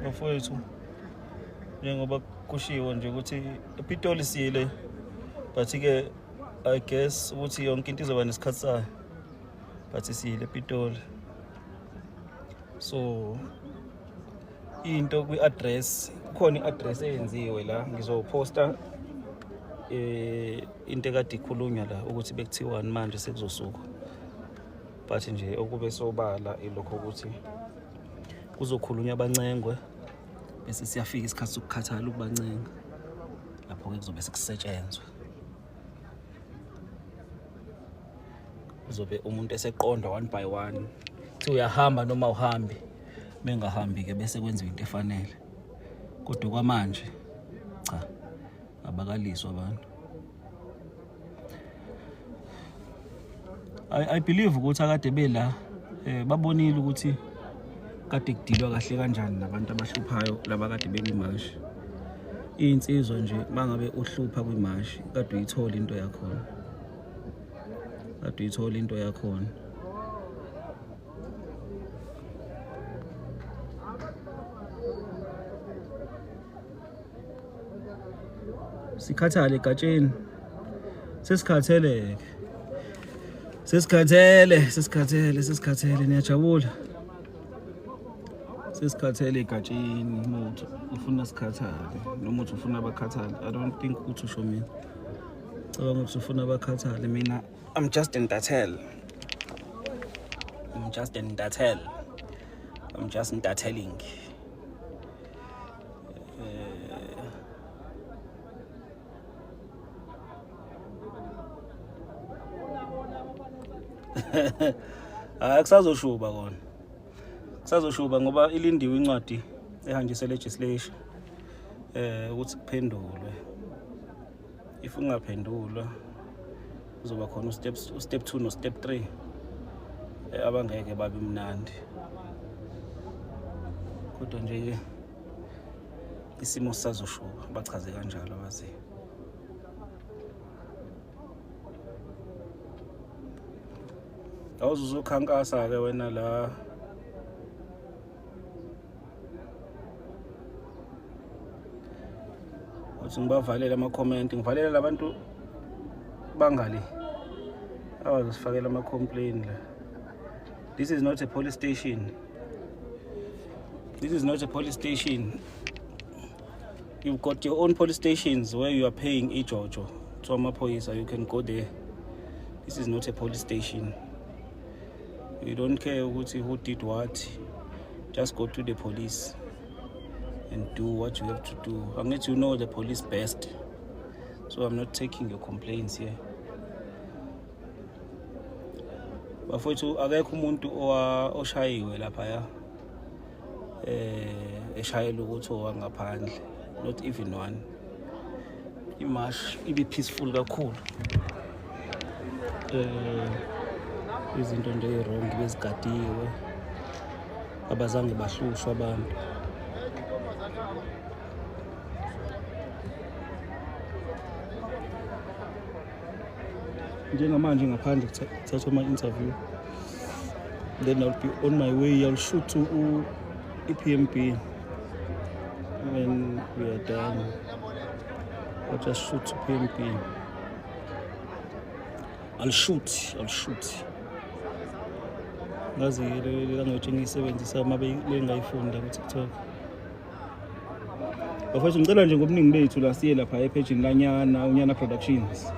bafowethu njengoba kushiwo nje ukuthi ePitoli sile but ke I guess ukuthi yonke into izoba nesikhathi sayo but sile ePitoli so into kwi-address kukhona i-address eyenziwe la ngizoposta into ekade ikhulunywa la ukuthi bekuthiwani manje sekuzosuka but nje okube sobala ilokho ukuthi kuzokhulunywa abancengwe bese siyafika isikhathi sokukhathala ukubancenga lapho-ke kuzobe sekusetshenzwa kuzobe umuntu eseqonda one by one ukuthi uyahamba noma uhambi bengahambi-ke bese kwenziwa into efanele kodwa kwamanje cha abakaliswa abantu. I believe ukuthi akade bela babonile ukuthi kade kudilwa kahle kanjani nabantu abahluphayo laba kade bekwimashi. Insizwa nje mangabe uhlupha kwimashi kade uyithola into yakhona. Kade uyithola into yakhona. Sikhathale egatsheni. Sesikhathele niyajabula. Sesikhathele egatsheni umuntu ufuna sikhathale noma uthi ufuna abakhathale. I don't think ukuthi usho mina. Cabanga ukuthi ufuna abakhathale mina I'm just entathel. I'm just entatelling. Kusazoshuba kona. Kusazoshuba ngoba ilindiwe incwadi ehanjiswe legislation ukuthi kuphendulwe. If ungaphendulwa kuzoba khona step 2 no step 3 abangeke babe mnandi. Kodwa nje isimo sazoshuba bachaze kanjalo abazi. Awuzokhankasa-ke wena la uthi ngibavalele ama-comment ngivalele labantu bangali abazosifakela ama-complaint la. This is not a police station. You've got your own police stations where you are paying ijojo to amaphoyisa. You can go there. This is not a police station. You don't care who did what. Just go to the police and do what you have to do. I'm let you know the police best. So I'm not taking your complaints here. Bafowethu akekho umuntu oshayiwe lapha ya. Eshayela ukuthi owangaphandle. Not even one. Imash ibe peaceful kakhulu. Izinto nje wrong bezigadiwe abazange bahlushwa abantu. Njengamanje ngaphandle kuthathwa ama-interview, then I'll be on my way. I'll shoot to EPMB when we are done. I'll just shoot to PMB. I'll shoot. Ngazi language engiyisebenzisa uma bengayifunda ku TikTok. Bafethu ngicela nje ngobuningi bethu la siye lapha epage lanyana unyana productions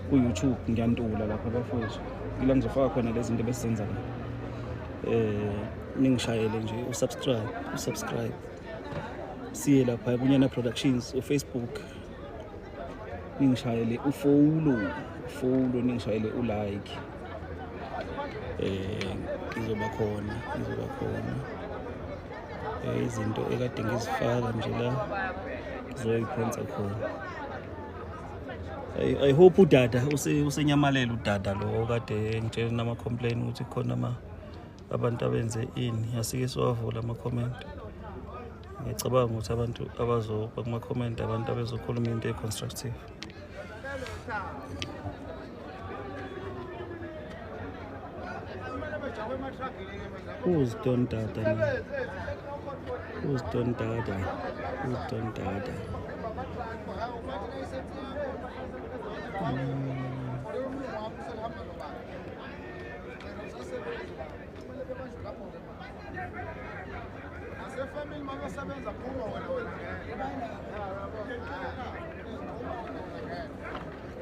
ku YouTube ngiyantula lapha bafethu. Ngila ngizofaka khona lezi zinto besizenza la. Ningishayele nje usubscribe. Siye lapha unyana productions Facebook. Ningishayele ufollow ningishayele ulike. Izoba khona izinto ekade ngizifaka nje la ngizoyiphonsa khona. I hope udada usenyamalela udada lo kade ngitshela nama complain ukuthi khona abantu abenze ini. Asike siwavula ama comment. Ngicabanga ukuthi abantu abazoba kuma comment abantu abezokhuluma into constructive. Who's Don Dada?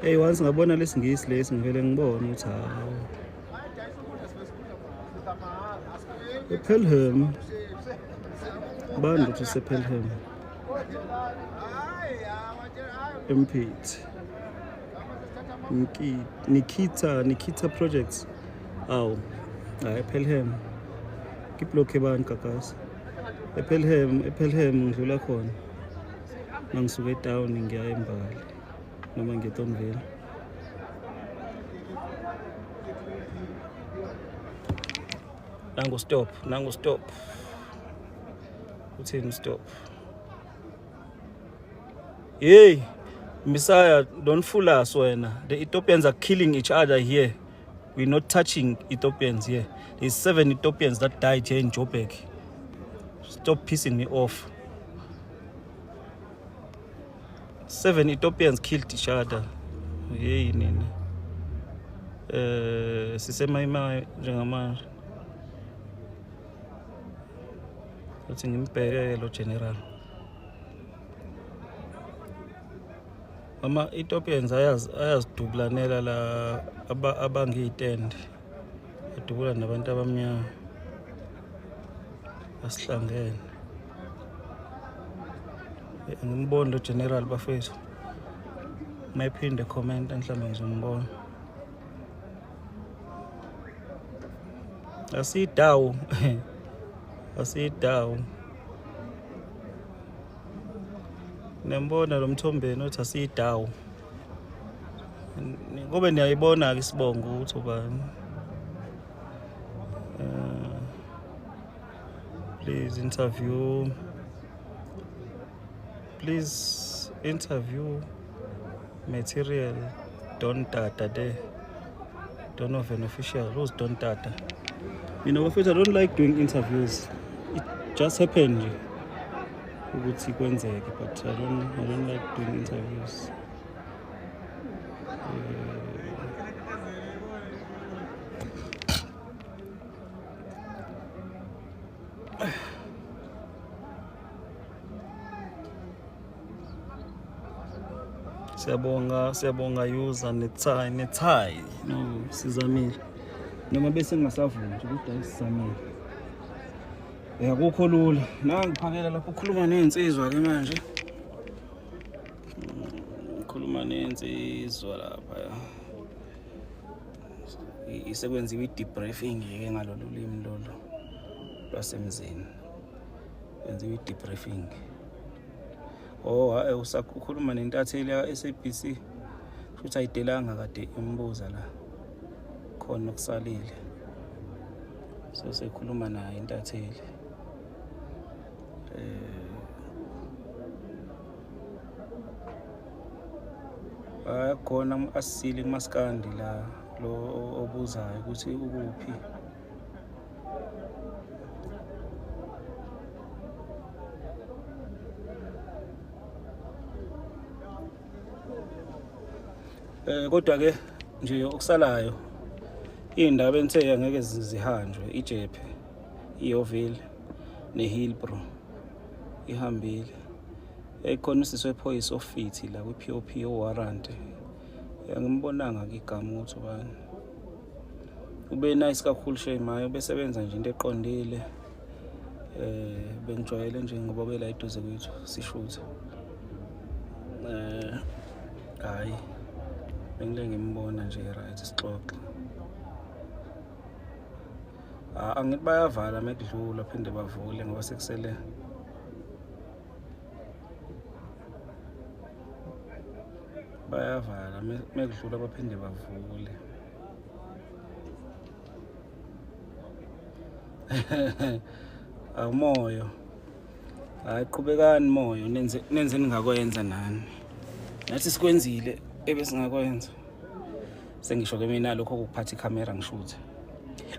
Hey, once ngabona lesingisi lesi ngivele ngibone ukuthi hawo Pelham. Bando to say Pelham. Mpete. Nikita Projects. Aw. Pelham. Keep low keban kakas. Pelham ngidlula khona. Mangisuke down ngiya eMbali. Noma ngeTonville. Nango stop. Uthini stop? Hey, Messiah, don't fool us wena. The Ethiopians are killing each other here. We're not touching Ethiopians here. There's 7 Ethiopians that died here in Joburg. Stop pissing me off. 7 Ethiopians killed each other. Hey, nini. Sisema ima njengamanje. Uthi ngimbheke lo general. Ama Ethiopians ayazidublanela la abangiyitende. Adubula nabantu abamnyama. Asihlangene. Ngimbona lo general bafethu. Mayiphinde comment mhlawumbe ngizombona. Asidawu. Asidawu. Nembona lo Mthombeni uthi asidawu. Ngobe niyayibona ke isibongo ukuthi ubani. Please interview material Don Tata there. Donovan official. Who's Don Tata? You know, I don't like doing interviews. It just happened. But I don't like doing interviews. Siyabonga user nethi no sizamile noma bese ngingasavuni nje ukuthi sizamile akukho lula nangiphakela lapho ukhuluma nezinsizwa ke manje ukhuluma nezinsizwa lapha isekwenziwe i-debriefing ke ngalolu limi lolu lwasemzini yenziwe i-debriefing. Usakhuluma nentatheli ya-SABC futhi ayidelanga kade imbuza la khona okusalile so sekhuluma naye intatheli khona asile kumaskandi la lo obuzayo ukuthi ukuphi kodwa ke nje okusalayo indaba enthe angeke zihanjwe iJeppe iYoville neHillbrow ihambile ekhona usiswe ephoyisa office la kwiPOP owarrant angimbonanga ke igama ukuthi ubani ube nice kakhulu Shemayo besebenza nje into eqondile bengijwayele nje ngoba bela iduze kwethu sishutha hayi bengile ngimbona nje right sixoxe angithi bayavala mekudlula phinde bavule ngoba sekusele bayavala mekudlula baphinde bavule Moyo hayi qhubekani Moyo nenze ningakwenza nani nathi sikwenzile ebesingakwenza sengisho ke mina lokho ukuphatha iCamera ngishuthe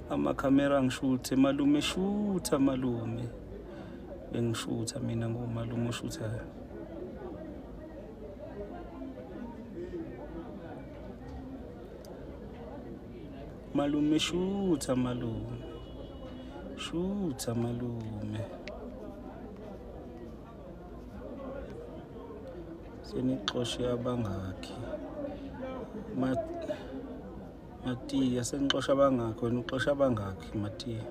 amaCamera ngishuthe malume shutha malume bengishutha mina ngomalume oshuthayo malume shutha malume senixoshe abangakhi Matiya senixosha abangakhi wena uxosha abangakhi Matiya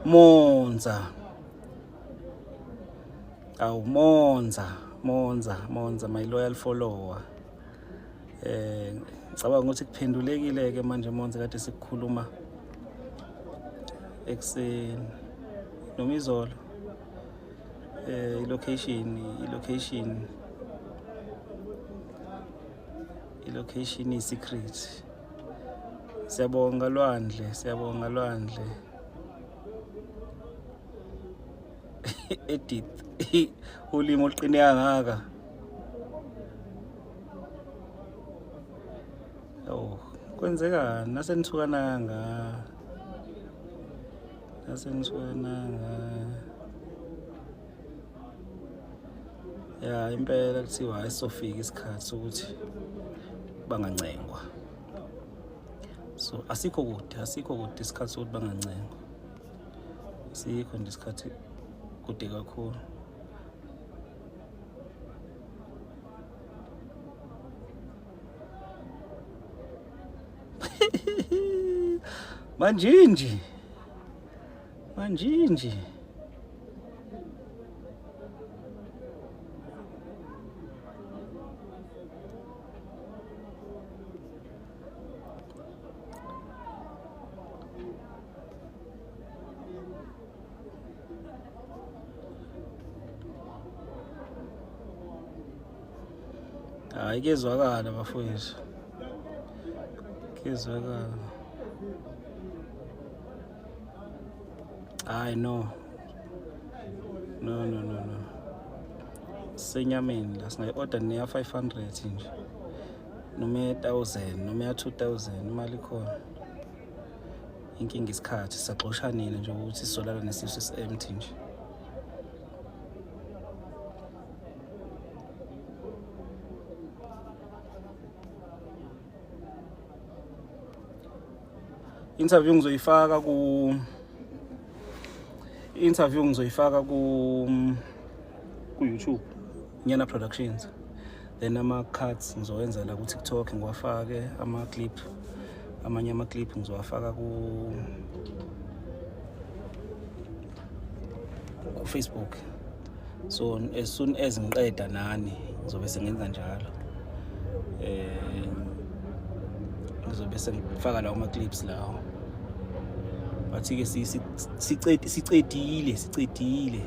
Monza. Awu Monza, my loyal follower. Ngicabanga ukuthi kuphendulekile ke manje Monza kade sikukhuluma ekseni noma izolo. I-location is-secret. Siyabonga lwandle. Edith ulimo oluqine kangaka. Oh, kwenzekani nasenithukananga. Ya impela kuthiwa ayisofika isikhathi sokuthi bangancengwa. So asikho kude isikhathi sokuthi bangancengwa. Sikho nje isikhathi kude kakhulu. Manjinji. Hayi kezwakala bafowethu. Kezwakala. Hayi no. Senyameni la singayi-order neya 500 nje. Noma 1000, noma 2000 imali khona. Inkinga isikhathi saxoshanile nje ukuthi sizolala nesifiso esi-empty nje. Interview ngizoyifaka ku YouTube Nyana Productions. Then ama-cuts ngizowenza la ku TikTok ngiwafake amanye ama-clip ngizowafaka ku Facebook. So as soon as ngiqeda nani ngizobe sengenza njalo. Ngizobe sengifaka lawo ama-clips lawo. Bathi-ke sicedile.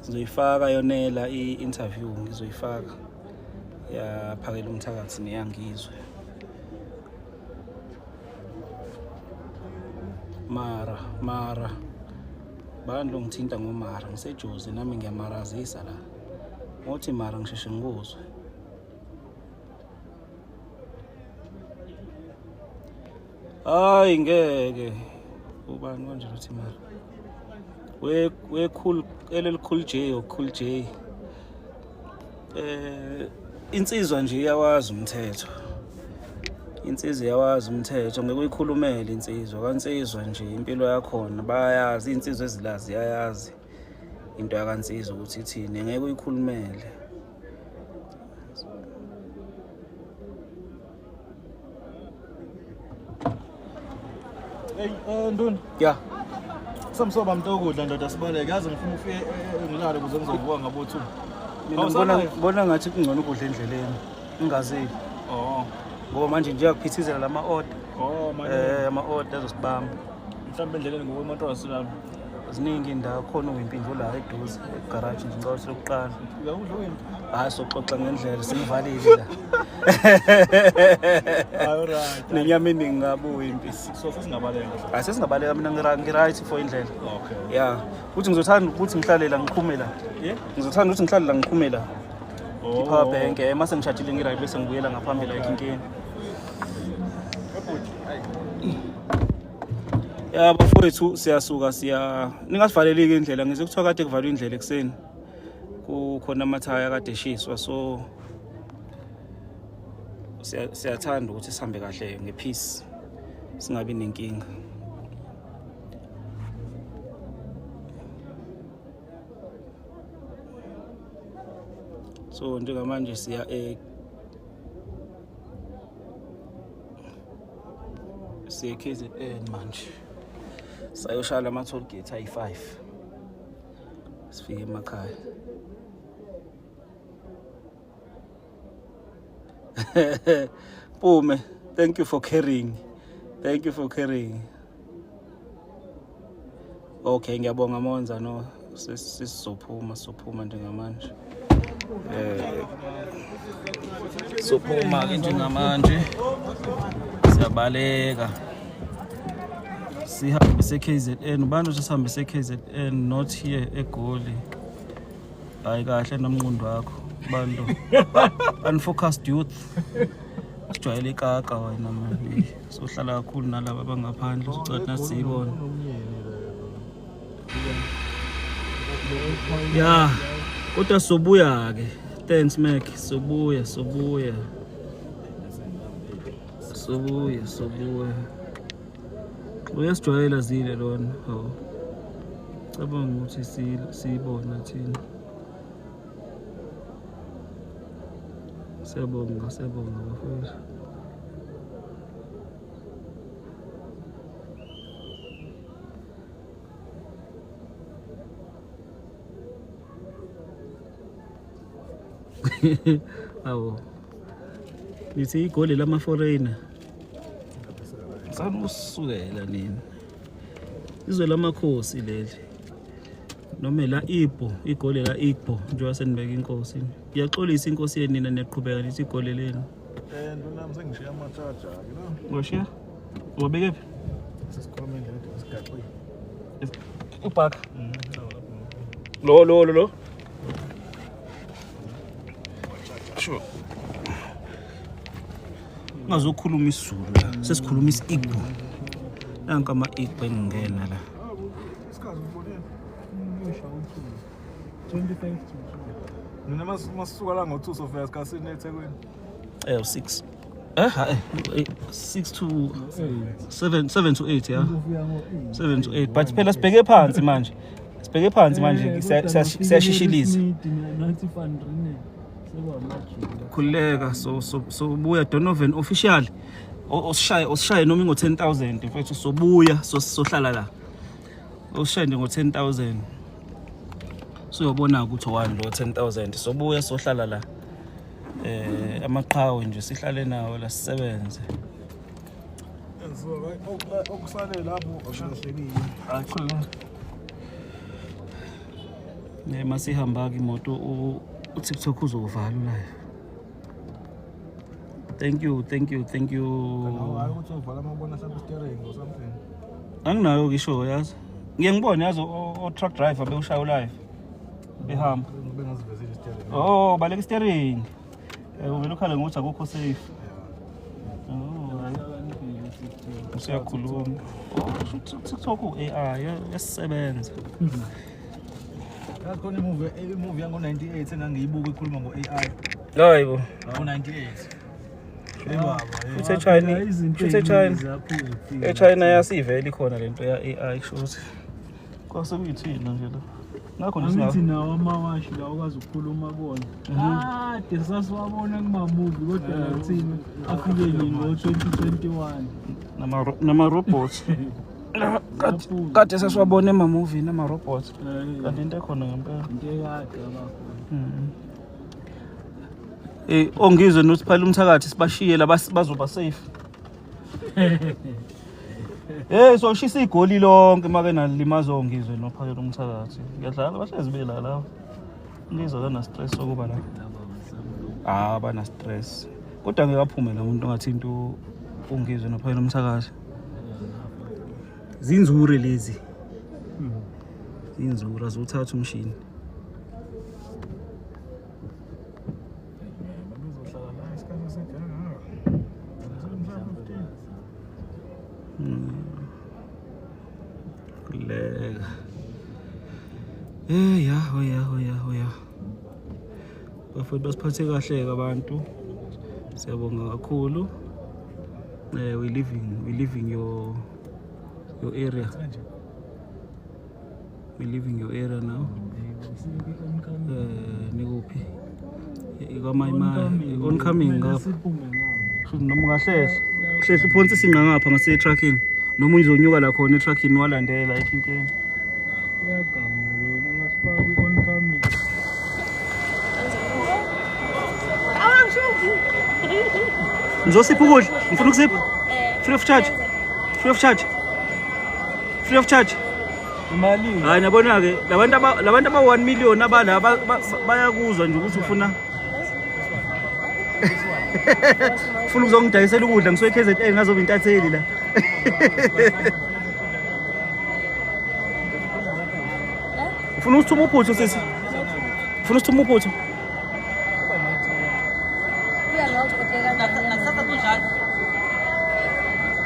Ngizoyifaka yonela i-interview ngizoyifaka. Yaphakela umthakathi neyangizwe. Mara. Bandlo ngithinta ngomara ngiseJozi nami ngiyamarazisa la. Ngothi mara ngisheshe ngikuzwe. Hayi ngeke. Ubani manje uthi mara. We cool Cool J. Insizwa nje iyawazi umthetho. Ngeke uyikhulumele insizwa. Kansizwa nje impilo yakhona bayazi insizwa ezilazi yayazi. Into yakansizwa ukuthi ithini ngeke uyikhulumele. Hey, Nduna. Yeah. Samsoba mntokudla ndoda sibaleke yazi ngifuna ufike ngilale ukuze ngizovuka ngabo 2. Mina ngibona ngathi kungcono ukudla endleleni. Ingazeli. Ngoba manje nje yakuphithizela lama-order. Manje. Ama-order azosibamba. Mhlawumbe endleleni ngoba imoto wasilami. Ziningi indawo khona uwimpinjo la eduze egarage nje ngicela sokuqala. Uyakudla wena? Hayi soxoxa ngendlela singivalile la. Alright. Nenyama eningi ngabuya impisi. So sesingabaleka. Hayi sesingabaleka mina ngiright for indlela. Okay. Yeah. Uthi ngizothanda ukuthi ngihlale la ngiqhume la. Yeah. Ngizothanda ukuthi ngihlale la ngiqhume la. Power bank mase ngishadile ngiright bese ngibuyela ngaphambili ekinkeni. Ya bafowethu siyasuka ningasivaleleki indlela ngizokuthiwa kade kuvalwe indlela ekseni. Kukhona amathaya kade eshiswa so siyathanda ukuthi sihambe kahle ngepeace singabi nenkinga. So njengamanje siya KZN manje. Sayoshaya ama-toll gate ayi-5 sifike emakhaya. Pume, thank you for carrying. Okay, ngiyabonga Monza no sizophuma njengamanje. Sophuma ke njengamanje. Siyabaleka. Sihambe se-KZN, bantu sihambe se-KZN, not here eGoli. Hayi kahle nomnqundo wakho bantu. Unfocused youth. Sijwayele ikaka wena manje. Sohlala kakhulu nalabo abangaphandle sicela nasibone. Yeah, kodwa sobuya ke. Thanks Mac, sobuya. Uyasijwayela zile lona. Hawu. Cabanga ukuthi siyibona thina. Siyabonga bafowethu. Awu. Lithi igoli lama-foreigner. Sana usukela nini? Izwe lamakhosi leli. Noma la Igbo, igoli la Igbo njengoba senibeka inkosi. Iyaxolisa inkosi yenina neqhubeka lithi igoli leni. Nami sengishiya amachaja, Ngoshiya? Ubabeke phi? Sesikhomeni lento sigaxile. Upaka. Lo. Sure. Ngazokhuluma isiZulu la. Sesikhuluma isi-Igbo. Nanka ama-Igbo engingena la. 25 Mina masisuka la ngo2 sofika esikhatsini eThekwini. 6. 6 to 7 to 8 yeah. 7 to 8 but phela sibheke phansi manje. Siyashishiliza. Khuleka so buya Donovan official. Osishaye noma ngo10,000 mfethu sobuya sohlala la. Osishaye ngo10,000. Suyobona ukuthi one lo 10,000 sobuya sohlala la. Amaqhawe nje sihlale nawo la sisebenze. Okusale lapho akushashekile. Akhona. Masihamba ke imoto uTikTok uzovala live. Thank you. Hayi ukuthi uvala amabona steering or something. Anginayo ngisho yazi. Ngiyengibona yazi o truck driver bewushaya live. Behamba. Bengazivezile steering. Oh, baleka steering. Uvela ukhala ngokuthi akukho safe. Usiyakhuluma. TikTok AI yasisebenza. Yakhona imovie yango 98 engangiyibuka ikhuluma ngo-AI. Hayibo. Ngo-98. China yasivela ikhona lento ya AI shows. Kwase kuyithina nje la. Ngakho ngithi nawo amawashi la ukwazi ukukhuluma bona. Sasiwabona kuma-movie kodwa nathina afike nini ngo-2021. Nama robots. Kade sasiwabona ema-movie nama robots. Kanti into ekhona ngempela. Into ekade abakhona. Ongizwe nothi phela umthakathi sibashiye la bazoba safe. So shisa igoli lonke make nalimazo ongizwe nophakela umthakathi. Ngiyadlala bahlezi bela la. Ngizwe kana stress sokuba la. Bana stress. Kodwa ngeke aphume la umuntu ongathi into ongizwe nophakela umthakathi. Zinzure lezi. Zinzura zothatha umshini. Kulega. Yeah. Bafethu basiphathe kahle ke abantu. Siyabonga kakhulu. We living your area. We living your area now. Nikuphi? Ikamai oncoming ngapha. Noma kahle. Hlehla uphonsi sinqa ngapha ngase trucking. noma uzonyuka la khona etruckini walandela ikinkeni. Uyagamula ngasifaka oncoming. Ngizosipha ukudla, ngifuna ukusipha. Free of charge. Free of charge. Free of charge. Imali. Hayi nabona ke labantu aba 1 million abala bayakuzwa nje ukuthi ufuna ufuna ukuzongidayisela ukudla ngisuke KZN ngazoba intatheli la. Ufuna usithuma uphuthu sisi? Ufuna usithuma uphuthu?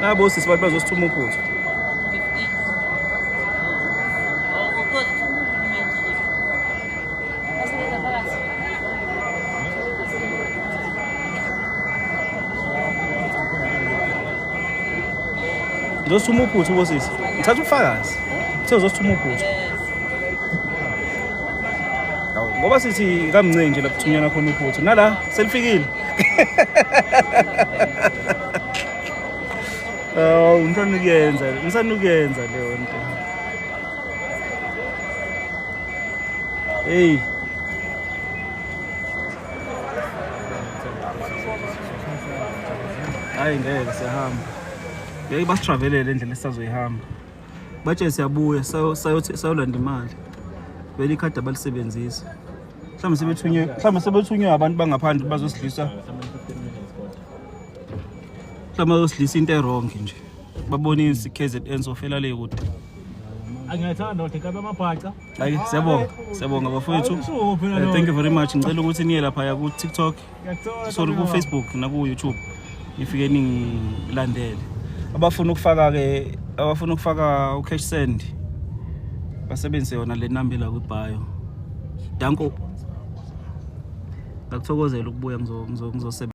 Nabo sisi bathi bazosithuma uphuthu. Ngizosithuma uphuthu bosisi. Ngithatha ufakazi. Uthe uzosithuma uphuthu. Ngoba sithi kamncane nje lapho thunyana khona uphuthu. Nala selifikile. Ngisanda ukuyenza leyo nto. Hey. Hayi ngeke siyahamba. Ngeke basitravelele endlela esizoyihamba. Batshe siyabuya sayolanda imali. Vele ikhadi abalisebenzisa. Mhlawumbe sebethunywe abantu bangaphandle bazosidlisa. Mhlawumbe bazosidlisa into wrong nje. Babonise KZN sofela le kude. Angiyithanda ukuthi kabe amabhaca. Hayi siyabonga bafowethu. Thank you very much. Ngicela ukuthi niye lapha ku TikTok. Sorry ku Facebook na ku YouTube. Nifike ningilandele. Abafuna ukufaka ucash send. Basebenzise yona le number la ku bio. Danko. Ngakuthokozela ukubuya ngizosebenza.